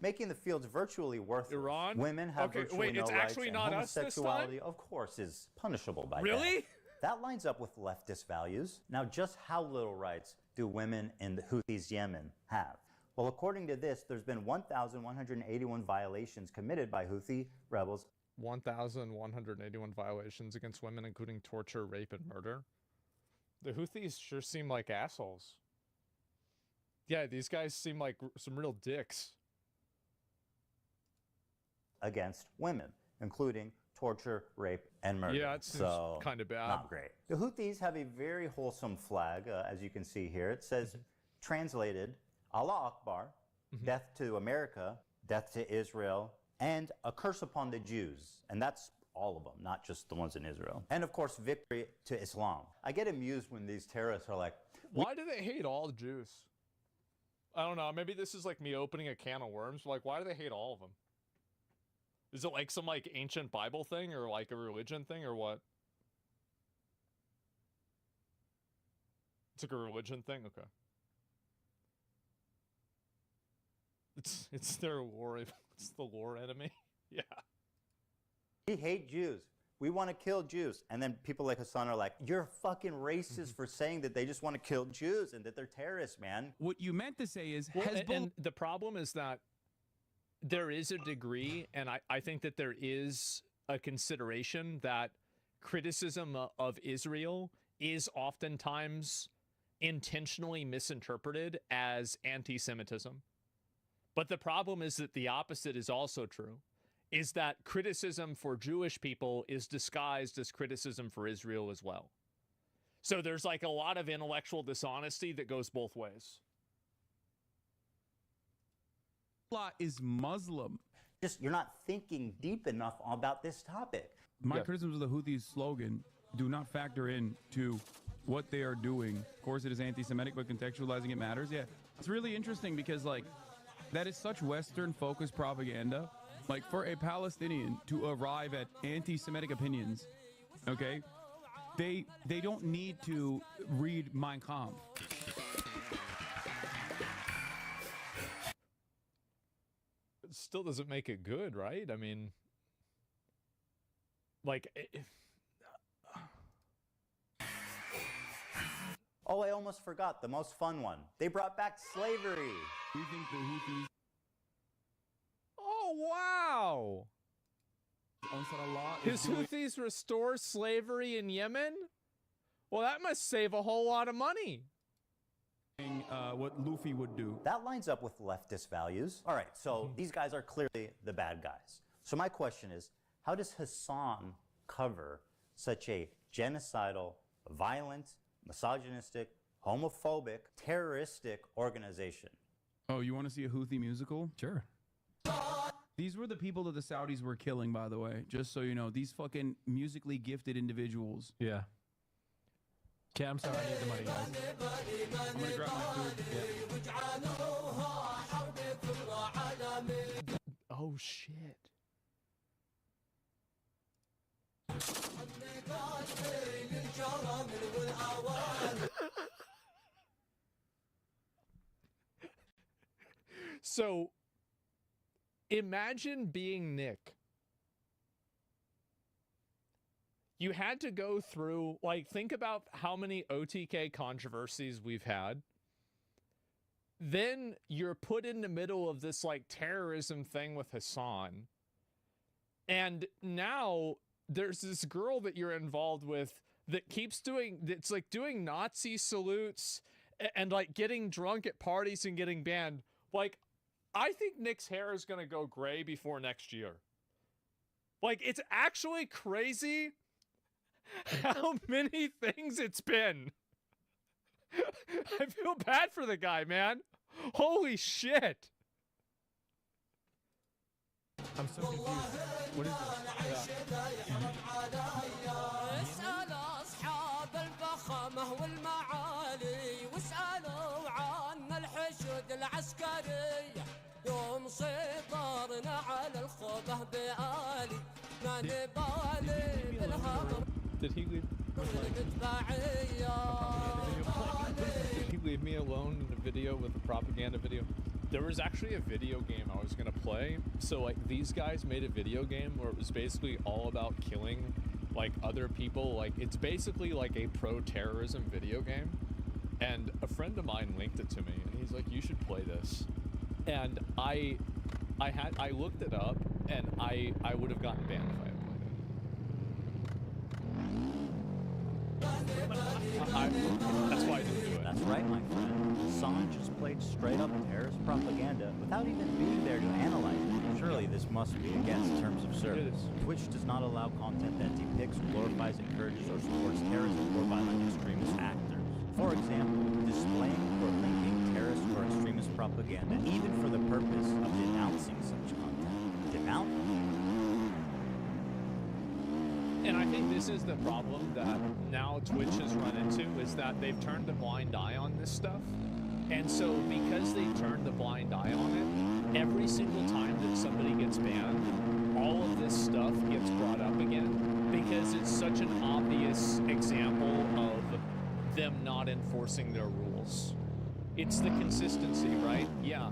Making the fields virtually worthless. Iran? Women have Okay, virtually wait, no it's rights, actually and not us this time? homosexuality, of course, is punishable by Really? death. That lines up with leftist values. Now, just how little rights do women in the Houthis' Yemen have? Well, according to this, there's been 1,181 violations committed by Houthi rebels. 1,181 violations against women, including torture, rape, and murder. The Houthis sure seem like assholes. Yeah, these guys seem like some real dicks. Against women, including torture, rape, and murder. Yeah, it's so kind of bad. Not great. The Houthis have a very wholesome flag, as you can see here. It says, translated, Allah Akbar, death to America, death to Israel, and a curse upon the Jews. And that's all of them, not just the ones in Israel. And of course, victory to Islam. I get amused when these terrorists are like, why do they hate all Jews? I don't know. Maybe this is like me opening a can of worms. Like, why do they hate all of them? Is it like some like ancient Bible thing or like a religion thing or what? It's like a religion thing? Okay. It's their war. It's the war enemy. Yeah. we hate Jews. We want to kill Jews. And then people like Hassan are like, you're fucking racist for saying that they just want to kill Jews and that they're terrorists, man. What you meant to say is Well, Hezbollah. and the problem is that there is a degree, and I think that there is a consideration that criticism of Israel is oftentimes intentionally misinterpreted as anti-Semitism. But the problem is that the opposite is also true, is that criticism for Jewish people is disguised as criticism for Israel as well. So there's like a lot of intellectual dishonesty that goes both ways. Allah is Muslim. Just, you're not thinking deep enough about this topic. My criticisms of the Houthis' slogan do not factor in to what they are doing. Of course, it is anti-Semitic, but contextualizing it matters. Yeah, it's really interesting because, like, that is such Western-focused propaganda. Like, for a Palestinian to arrive at anti-Semitic opinions, okay, they don't need to read Mein Kampf. It still doesn't make it good, right? I mean, like, Oh, I almost forgot the most fun one. They brought back slavery. You think the Houthis oh, wow. His Houthis restore slavery in Yemen? Well, that must save a whole lot of money. What Luffy would do. That lines up with leftist values. All right, so these guys are clearly the bad guys. So my question is, how does Hassan cover such a genocidal, violent, misogynistic, homophobic, terroristic organization? Oh, you want to see a Houthi musical? Sure. These were the people that the Saudis were killing, by the way. Just so you know, these fucking musically gifted individuals. Yeah. Okay, I'm sorry. I need the money, guys. I'm gonna grab my food. Oh, shit. So, imagine being Nick you had to go through, like, think about how many OTK controversies we've had. Then you're put in the middle of this, like, terrorism thing with Hassan. And now there's this girl that you're involved with that keeps doing, it's like doing Nazi salutes and like getting drunk at parties and getting banned. Like, I think Nick's hair is going to go gray before next year. Like, it's actually crazy how many things it's been. I feel bad for the guy, man. Holy shit. I'm so confused. What is this? اسأل أصحاب الفخامة والمعالي واسألوا عن الحشود العسكري يوم سيطرنا على الخوضة بآلي ما نبالي بالهضم Did he leave? Did he leave me alone in a video with a propaganda video? There was actually a video game I was gonna play. So like these guys made a video game where it was basically all about killing like other people. Like it's basically like a pro-terrorism video game. And a friend of mine linked it to me and he's like, you should play this. And I looked it up and I would have gotten banned if I had played it. That's why I didn't do it. That's right, my friend. Assange just played straight up terrorist propaganda without even being there to analyze it. Surely this must be against terms of service. Twitch does not allow content that depicts, glorifies, encourages, or supports terrorism or violent extremist actors. For example, displaying or linking terrorist or extremist propaganda, even for the purpose of denouncing such content. Denounce? And I think this is the problem that now Twitch has run into, is that they've turned a blind eye on this stuff. And so because they turned the blind eye on it, every single time that somebody gets banned, all of this stuff gets brought up again because it's such an obvious example of them not enforcing their rules. It's the consistency, right? Yeah.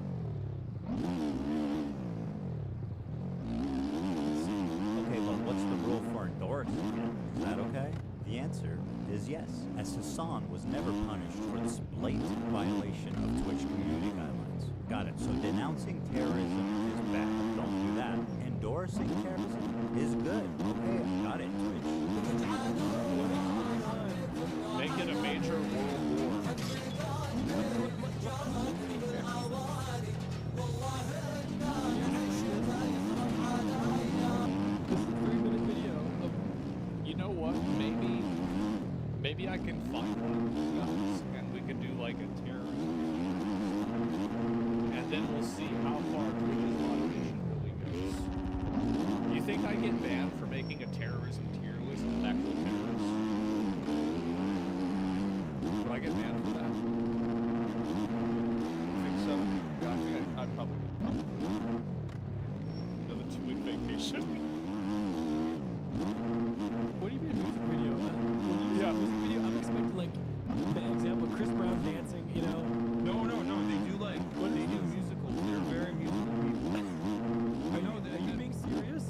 Okay, but what's the rule for endorsing it? Is that okay? The answer is yes, as Hassan was never punished for this blatant violation of Twitch community guidelines. Got it. So denouncing terrorism is bad. Don't do that. Endorsing terrorism is good. Okay, got it, Twitch. Make it a major world war. You know what? Maybe I can find one of those guys and we could do like a terrorism. And then we'll see how far Twitch's moderation really goes. You think I get banned for making a terrorism tier list of actual terrorists? Would I get banned for that? I think so. Yeah, I think I'd probably another 2-week vacation. What do you mean a music video? Yeah. Music video, I'm expecting like the example Chris Brown dancing, you know? No, they do like, they do musicals. They're very musical people. I know that. Are you being serious?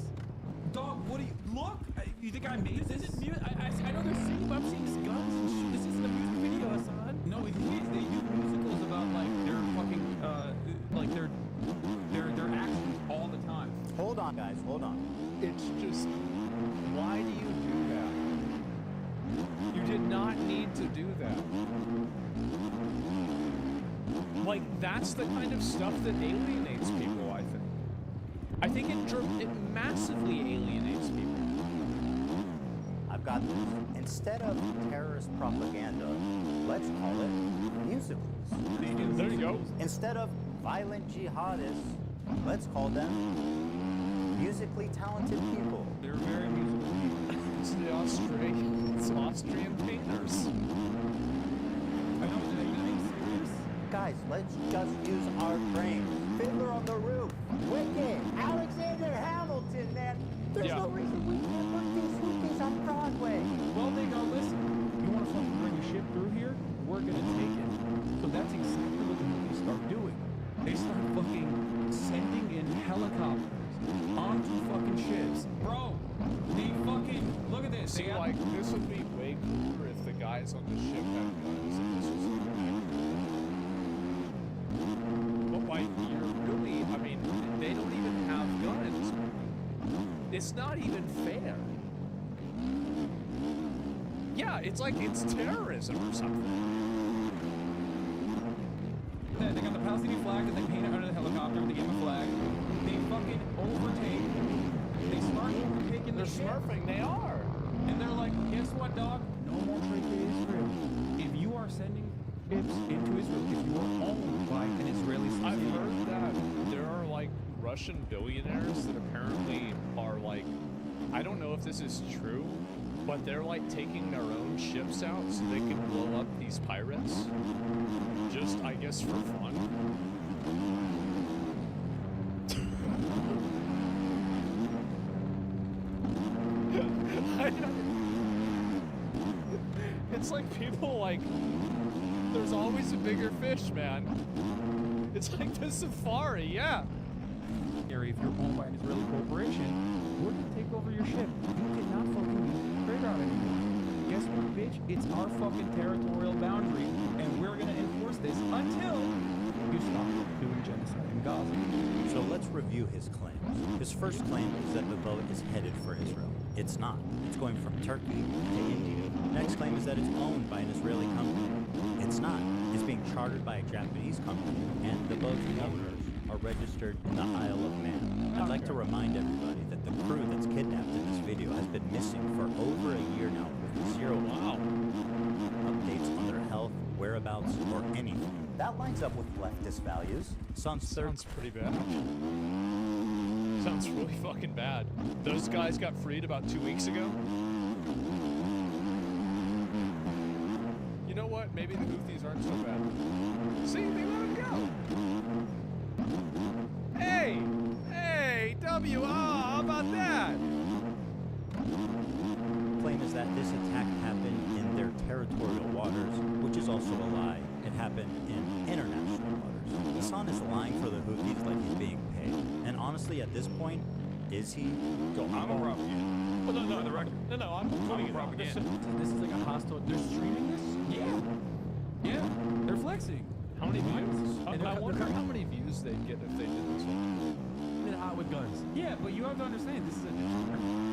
Dog, what do you, look, you think I made this? I know they're singing, but I'm seeing guns and shit. This isn't a music video, Hassan. No, it is. They do musicals about like their fucking, like their actions all the time. Hold on, guys, hold on. It's just, why do you do that? You did not need to do that. Like, that's the kind of stuff that alienates people, I think. I think it massively alienates people. I've got this. Instead of terrorist propaganda, let's call it musicals. There you go. Instead of violent jihadists, let's call them musically talented people. They're very musical people. It's the Austrian painters. I know, are you being serious? Guys, let's just use our brains. Fiddler on the Roof, Wicked, Alexander Hamilton, man. There's no reason we can't put these movies on Broadway. Well, they go, listen, you want to fucking bring your ship through here? We're going to take it. So that's exactly what the movies start doing. They start fucking sending in helicopters onto fucking ships. Bro, they fucking, look at this. See, They have like, guys on the ship had guns and this was like an accident. But like, you're really, I mean, they don't even have guns. It's not even fair. Yeah, it's like it's terrorism or something. They got the Palestinian flag that they painted under the helicopter with the Yemen flag. They fucking overtake. They start overtaking the ship. They're smurfing, they are. And they're like, guess what, dog? No more trade to Israel. If you are sending ships into Israel, if you are owned by an Israeli I've society, heard that there are like Russian billionaires that apparently are like, I don't know if this is true, but they're like taking their own ships out so they can blow up these pirates. Just, I guess, for fun. It's like people like, there's always a bigger fish, man. It's like the safari, yeah. if you're owned by an Israeli corporation, we're gonna take over your ship. You cannot fucking trade out anymore. Guess what, bitch? It's our fucking territorial boundary, and we're gonna enforce this until you stop doing genocide in Gaza. So let's review his claims. His first claim is that the boat is headed for Israel. It's not. It's going from Turkey to India. Next claim is that it's owned by an Israeli company. It's not. It's being chartered by a Japanese company, and the boat's owners are registered in the Isle of Man. I'd like to remind everybody that the crew that's kidnapped in this video has been missing for over a year now with zero updates on their health, whereabouts, or anything. That lines up with leftist values. Sounds pretty bad. Sounds really fucking bad. Those guys got freed about 2 weeks ago. You know what? Maybe the Houthis aren't so bad. See, they let him go. Hey! Hey! how about that? Claim is that this attack happened in their territorial waters, which is also a lie. It happened in international waters. Hassan is lying for the Houthis like he's being paid. And honestly, at this point, is he? I'm a propaganda. Well, no, the record. No, I'm putting it propaganda. This is like a hostile. They're streaming this? Yeah. They're flexing. How many views? I wonder how many views they'd get if they did this one. Hot with guns. Yeah, but you have to understand, this is a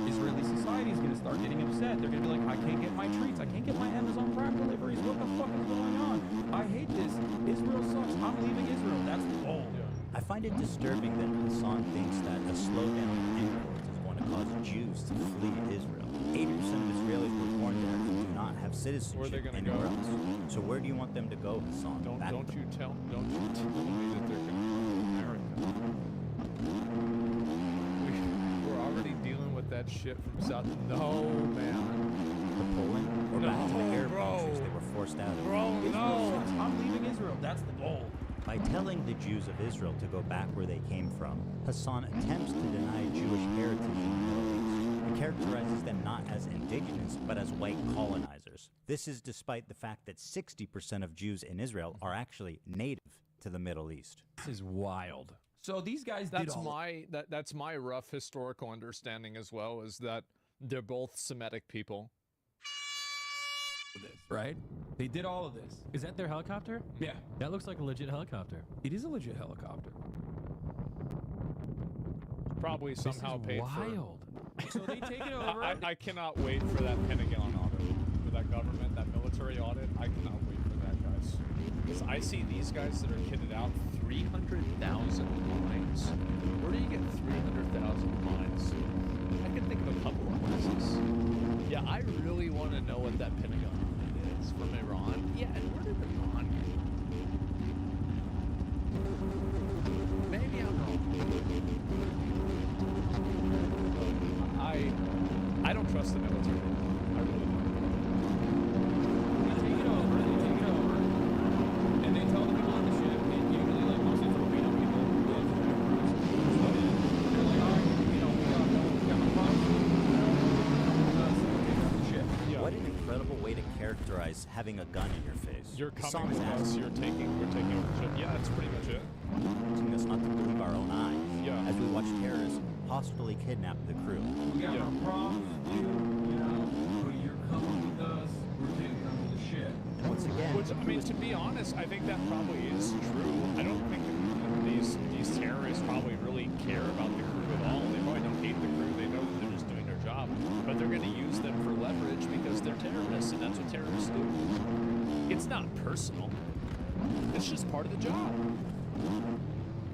Israeli society is going to start getting upset. They're going to be like, I can't get my treats. I can't get my Amazon Prime deliveries. What the fuck is going on? I hate this. Israel sucks. I'm leaving Israel. That's the goal. I find it disturbing that Hassan thinks that a slowdown in imports is going to cause Jews to flee Israel. 80% of Israelis were born there and do not have citizenship anywhere else. So where do you want them to go, Hassan? Don't you tell me that they're going to go to America. We're already dealing with that shit from South. No, man. To Poland or back to the Arab countries they were forced out of. I'm leaving Israel. That's the goal. By telling the Jews of Israel to go back where they came from, Hassan attempts to deny Jewish heritage in the Middle East. He characterizes them not as indigenous, but as white colonizers. This is despite the fact that 60% of Jews in Israel are actually native to the Middle East. This is wild. So these guys that's my rough historical understanding as well, is that they're both Semitic people. Right? They did all of this. Is that their helicopter? Yeah. That looks like a legit helicopter. It is a legit helicopter. Probably somehow paid wild. So they take it over. I cannot wait for that Pentagon audit, for that government, that military audit. I cannot wait for that, guys. Because I see these guys that are kitted out, 300,000 mines. Where do you get 300,000 mines? I can think of a couple of places. Yeah, I really want to know what that Pentagon audit is from Iran. Yeah, and where did Iran get it? Maybe I'm wrong. I don't trust the military. I really don't. They take it over. And they tell the people on the ship, and usually like most Filipino people live in their crews. So they're like, all right, we got the problem. What an incredible way to characterize having a gun in your face. You're coming with us, we're taking over the ship. Yeah, that's pretty much it. Asking us not to believe our own eyes. Yeah. As we watch terrorists hostilely kidnap the crew. We got no problems with you, but you're coming with us. We're taking over the again. Which, I mean, to be honest, I think that probably is true. I don't think these terrorists probably really care about the crew at all. They probably don't hate the crew. They know that they're just doing their job. But they're going to use them for leverage because they're terrorists, and that's what terrorists do. It's not personal. It's just part of the job.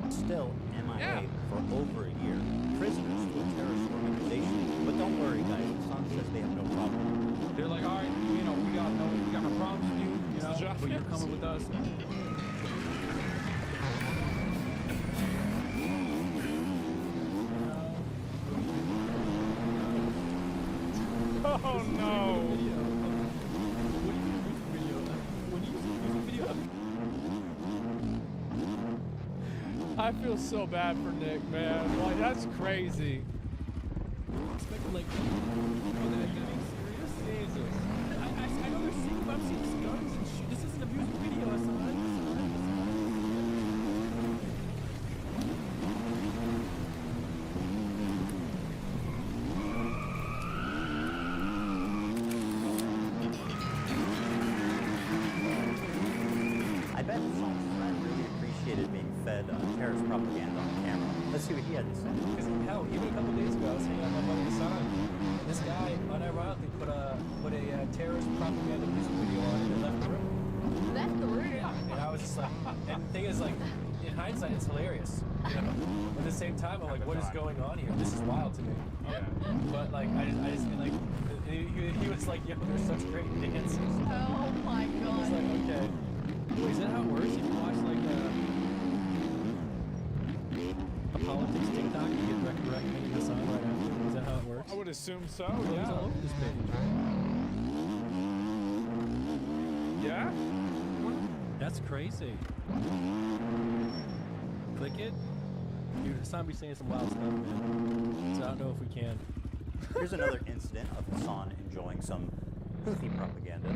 Still MIA for over a year. Prisoners to a terrorist organization. But don't worry, guys. Hassan says they have no problem. They're like, all right, you know, we got no problems with you, you know, but you're coming with us. Oh no! I feel so bad for Nick, man. Like, that's crazy. Like, oh, they're getting serious? Jesus. I know they're seeing, but I'm seeing guns and shit. This isn't a music video, Hassan. I bet Hassan's friend really appreciated being fed terrorist propaganda on camera. Let's see what he had to say. Because hell, even a couple days ago, I was hanging out with my buddy Hassan. And this guy unironically put a terrorist propaganda music video on and left the room. Left the room? Yeah. And I was just like, and the thing is, like, in hindsight, it's hilarious. You know? But at the same time, I'm like, what is going on here? This is wild to me. Yeah. But like, I just feel like he was like, yo, they're such great dancers. Oh my god. I was like, okay. Wait, is that how it works? If you watch like a politics TikTok, you get recommended Hassan right after? Is that how it works? I would assume so, He's yeah. all over this page. Yeah? That's crazy. Click it. Dude, Hassan be saying some wild stuff, man. So I don't know if we can. Here's another incident of Hassan enjoying some Houthi propaganda.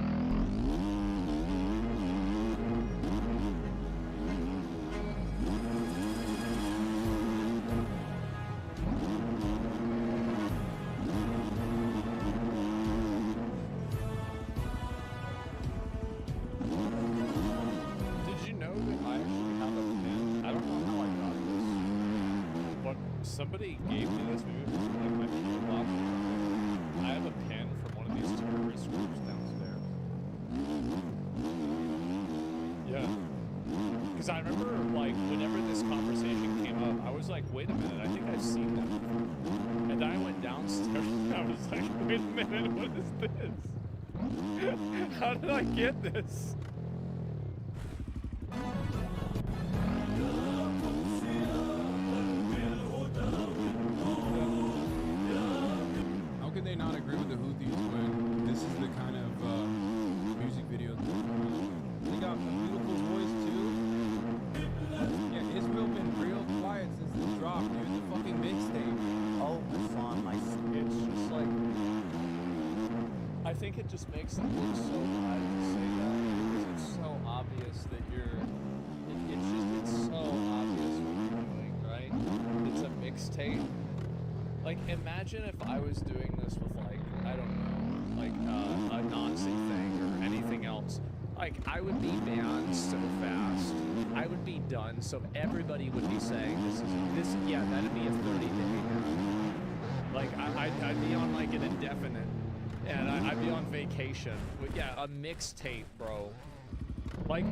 Did you know that I actually have a pen? I don't know how I got this, but somebody gave me this. Maybe it was like my pen box. I have a pen from one of these terrorist groups downstairs. Yeah. Because I remember, like, whenever this conversation came up, I was like, wait a minute, I think I've seen that before. And then I went downstairs and I was like, wait a minute, what is this? How did I get this? How can they not agree with the Houthis when this is the kind of music video that they got a beautiful voice too? Yeah, Israel been real quiet since the drop, dude. The fucking mixtape. Oh, Hassan, my... It's just like... I think it just makes it look so bad to say that because it's so obvious that you're... It's so obvious what you're doing, right? It's a mixtape. Like, imagine if I was doing this with, like, I don't know, like a Nazi thing or anything else. Like, I would be banned so fast. I would be done, so everybody would be saying this, yeah, that'd be a 30-day ban. Like, I'd be on, like, an indefinite, and I'd be on vacation. But yeah, a mixtape, bro. Like...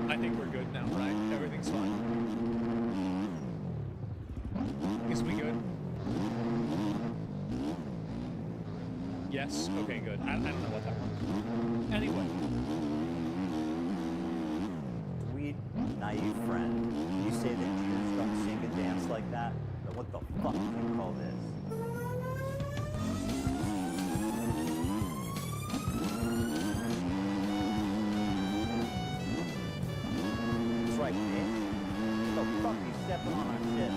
I think we're good now, right? Everything's fine. Is we good? Yes? Okay, good. I don't know what that was. Anyway. Sweet, naive friend. You say that Jews don't sing and dance like that? But what the fuck do you call this? That's right, Nick. What the fuck are you stepping on our shit?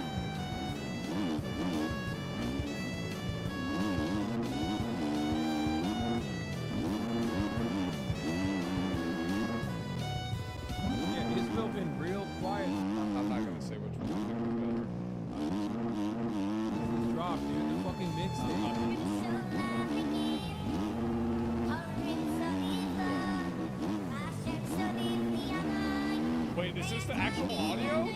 Is this the actual audio?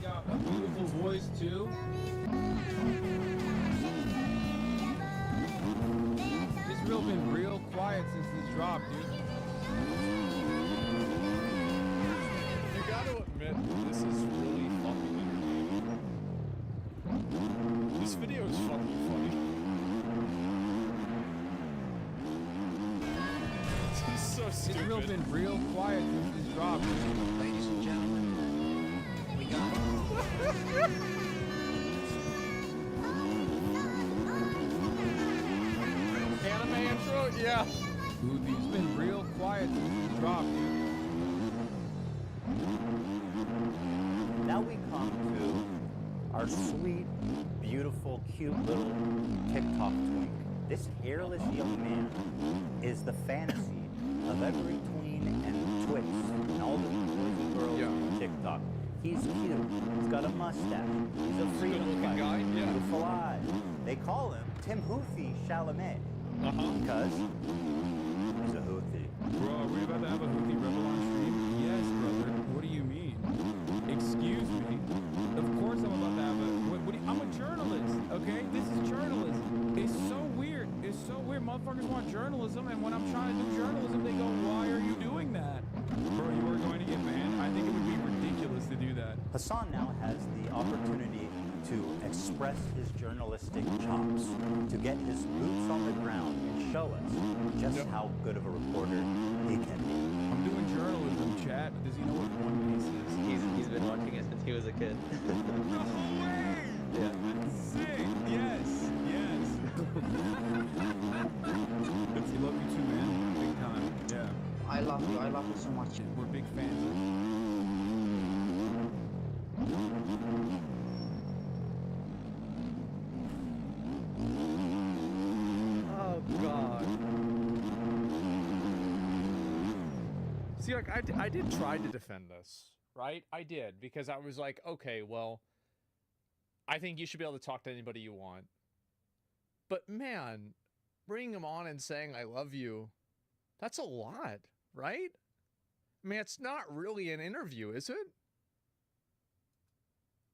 Got a beautiful voice too. Israel been real quiet since this dropped, dude. You gotta admit, this is really fucking entertaining. This video is fucking funny. This is so stupid. Israel been real quiet since this dropped. Ladies and gentlemen, we got Anime intro? Yeah. Houthis been real quiet since this dropped, dude. Now we come to our sweet, beautiful, cute little TikTok twink. This hairless young man is the fantasy of every tween and twix and all the boys and girls on TikTok. He's cute. He's got a mustache. He's a freedom fighter. Beautiful eyes. They call him Timothée Chalamet because he's a Houthi. Bro, are we about to have a Houthi rebel on stream? Yes, brother. What do you mean? Excuse me. Of course I'm about to have a... I'm a journalist, okay? This is journalism. It's so weird. It's so weird. Motherfuckers want journalism, and when I'm trying to do journalism, they go, why are you doing that? Bro, you are going to get banned? I think it would be ridiculous to do that. Hassan now has the opportunity to express his journalistic chops, to get his boots on the ground and show us just how good of a reporter he can be. I'm doing journalism, chat. Does he know what One Piece is? He's been watching it since he was a kid. No way! Yeah. Sick! Yes! Yes! He love you too, man. Big time. Yeah. I love you so much. We're big fans. Oh God. See, like I did try to defend this, right? I did, because I was like, okay, well, I think you should be able to talk to anybody you want. But man, bringing him on and saying I love you, that's a lot, right? I mean, it's not really an interview, is it?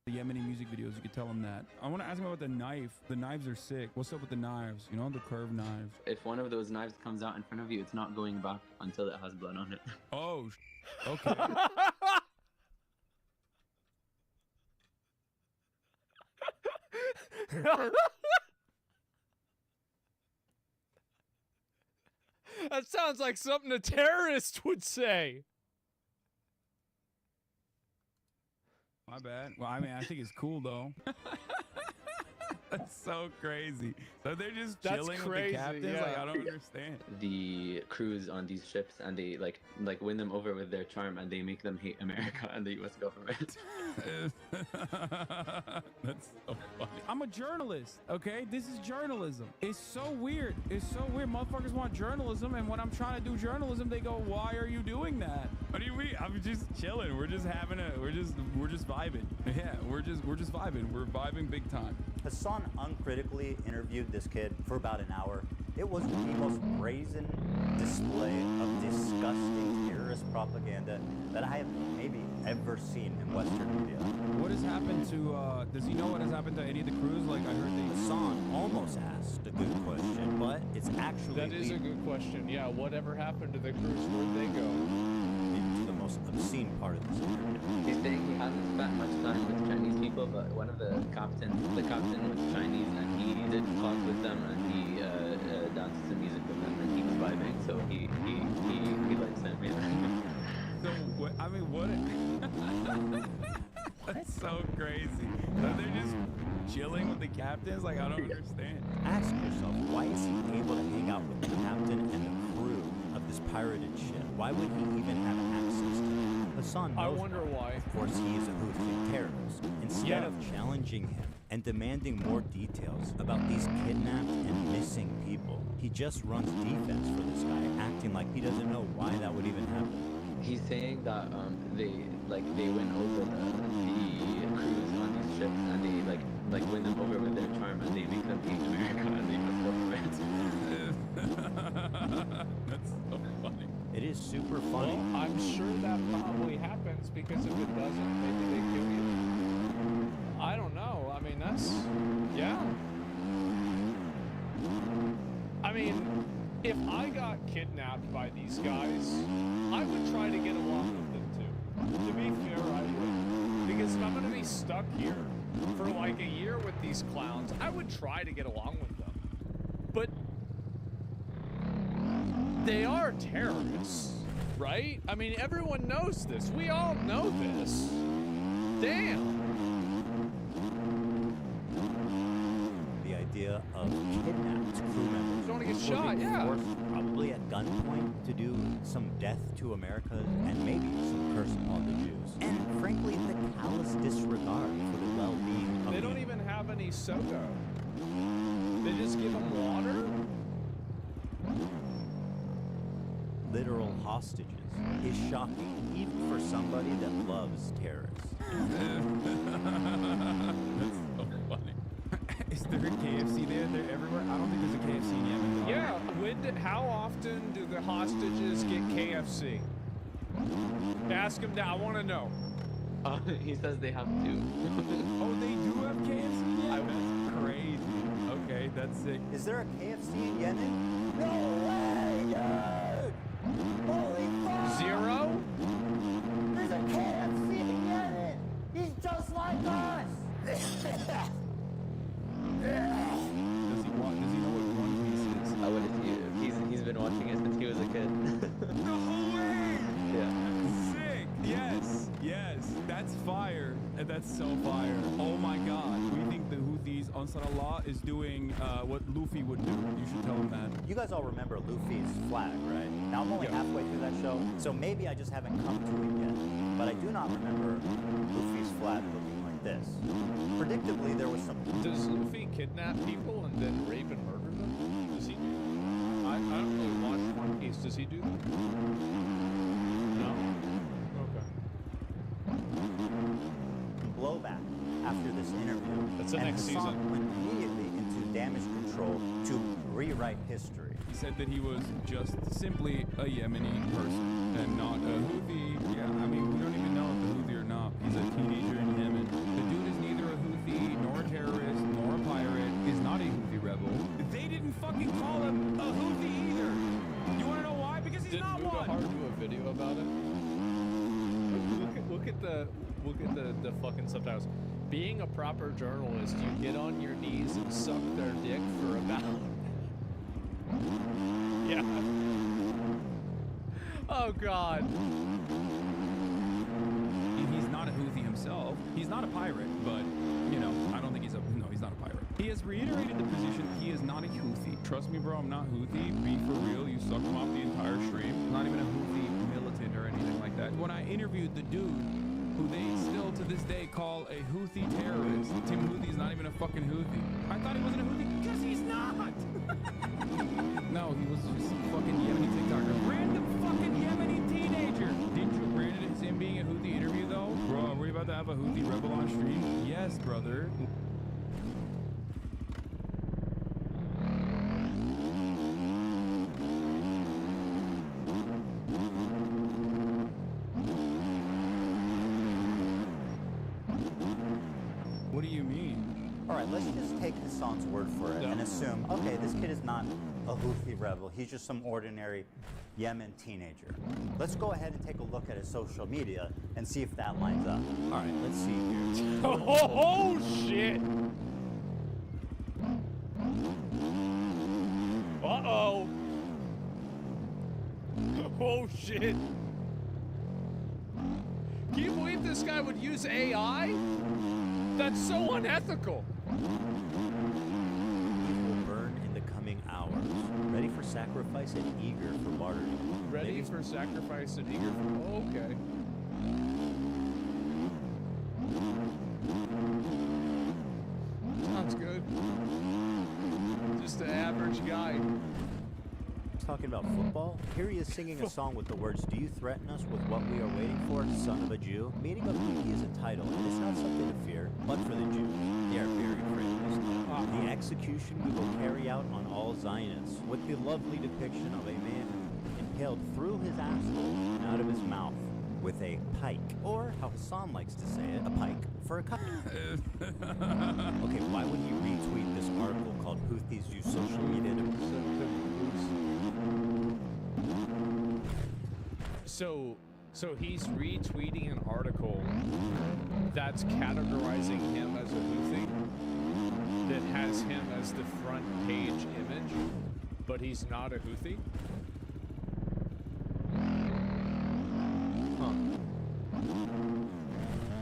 The Yemeni music videos, you could tell him that. I want to ask him about the knife. The knives are sick. What's up with the knives? You know, the curved knives. If one of those knives comes out in front of you, it's not going back until it has blood on it. Oh, okay. That sounds like something a terrorist would say. My bad. Well, I mean, I think it's cool though. That's so crazy. So they're just chilling with the captains. Yeah. Like, I don't understand. The crews on these ships, and they like win them over with their charm, and they make them hate America and the U.S. government. That's so funny. I'm a journalist, okay? This is journalism. It's so weird. It's so weird. Motherfuckers want journalism, and when I'm trying to do journalism, they go, "Why are you doing that?" What do you mean? I'm just chilling. We're just having a. We're just vibing. Yeah, we're just vibing. We're vibing big time. Hassan uncritically interviewed this kid for about an hour. It was the most brazen display of disgusting terrorist propaganda that I have maybe ever seen in Western media. What has happened to, does he know what has happened to any of the crews? Like, I heard they... Hassan almost asked a good question, but it's actually... That is a good question. Yeah, whatever happened to the crews? Where'd they go? Into the most obscene part of this interview. He's saying he hasn't spent much time with Chinese people, but one of the captain was Chinese, and he did talk with them, and he danced some music with them, and he was vibing, so he likes them. So, what, I mean, what? That's so crazy. So they're just chilling with the captains? Like, I don't understand. Ask yourself, why is he able to hang out with the captain and the crew of this pirated ship? Why would he even have access to them? Hassan knows. I wonder why. Of course, he is a Houthi terrorist. Instead of challenging him and demanding more details about these kidnapped and missing people, he just runs defense for this guy, acting like he doesn't know why that would even happen. He's saying that they win over the crews on these ships, and they like win them over with their charm, and they make them hate America and they just government. That's so funny. It is super funny. Well, I'm sure that probably happens because if it doesn't, maybe they kill you. I don't know. I mean, that's yeah. I mean, if I got kidnapped by these guys, I would try to get along with them too. To be fair, I would. Because if I'm gonna be stuck here for like a year with these clowns, I would try to get along with them. But they are terrorists, right? I mean, everyone knows this. We all know this. Damn. The idea of kidnapped crew members. Don't want to get who are shot, being yeah. forced, probably at gunpoint, to do some death to America and maybe some curse upon the Jews. And frankly, the callous disregard for the well-being of They the don't even have any soda. They just give them water? literal hostages is shocking, even for somebody that loves terrorists. That's so funny. Is there a KFC there? They're everywhere. I don't think there's a KFC in Yemen. dog. Yeah, how often do the hostages get KFC? Ask him that. I want to know. He says they have to. Oh, they do have KFC in Yemen? That's crazy. Okay, that's sick. Is there a KFC in Yemen? No way, dude! Holy fuck! Zero? There's a KFC in Yemen! He's just like us! Does he know what One Piece is? What is he? He's been watching it since he was a kid. No way! Yeah. Sick! Yes, yes, that's fire. And that's so fire. Oh my god. We think the Houthis, Ansar Allah, is doing what Luffy would do. You should tell him that. You guys all remember Luffy's flag, right? Now I'm only halfway through that show, so maybe I just haven't come to it yet. But I do not remember Luffy's flag looking like this. Predictably, there was some... Does Luffy kidnap people and then rape and murder them? Does he do that? I don't really watch One Piece. Does he do that? No? Okay. Blowback after this interview. That's the and next Hassan season. went immediately into damage control to rewrite history. He said that he was just simply a Yemeni person and not a Houthi. Yeah, I mean, we don't even know if the Houthi or not. He's a teenager in Yemen. The dude is neither a Houthi, nor a terrorist, nor a pirate. Is not a Houthi rebel. They didn't fucking call him a Houthi either. You want to know why? Because he's not one. Hard do a video about it. Look at the fucking subtitles. Being a proper journalist, you get on your knees and suck their dick for about. Yeah. Oh God. He's not a Houthi himself. He's not a pirate, but, you know, I don't think he's a... No, he's not a pirate. He has reiterated the position he is not a Houthi. Trust me, bro, I'm not Houthi. Be for real. You sucked him off the entire stream. Not even a Houthi militant or anything like that. When I interviewed the dude who they still to this day call a Houthi terrorist, Tim Houthi's not even a fucking Houthi. I thought he wasn't a Houthi because he's not. No, he was just some fucking Yemeni TikToker. Random fucking Yemeni teenager. Didn't you brand it as him being a Houthi interview though? Bro, are we about to have a Houthi rebel on stream? Yes, brother. What do you mean? All right, let's just take Hassan's word for it and assume, okay, this kid is not a Houthi rebel. He's just some ordinary Yemen teenager. Let's go ahead and take a look at his social media and see if that lines up. All right, let's see here. Oh shit! Uh-oh. Oh shit. Can you believe this guy would use AI? That's so unethical. He will burn in the coming hours, ready for sacrifice and eager for martyrdom. Ready for sacrifice and eager for... Okay. Sounds good. Just an average guy. Talking about football, here he is singing a song with the words, "Do you threaten us with what we are waiting for, son of a Jew?" Meaning of duty is a title, and it's not something to fear, but for the Jews. They are very afraid of this. The execution we will carry out on all Zionists, with the lovely depiction of a man impaled through his asshole with a pike, or how Hassan likes to say it, a pike for a cut. Okay, why would he retweet this article called Houthis use social media to... So he's retweeting an article that's categorizing him as a Houthi, that has him as the front page image, but he's not a Houthi?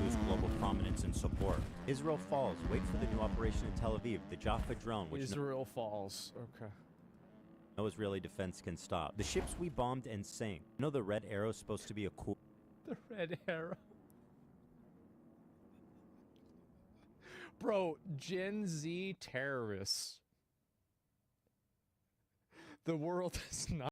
Lose global prominence and support. Israel falls. Wait for the new operation in Tel Aviv, the Jaffa drone, which Israel falls. Okay. no Israeli defense can stop. The ships we bombed and sank. No, the Red Arrow is supposed to be a cool... The Red Arrow. Bro, Gen Z terrorists. The world is not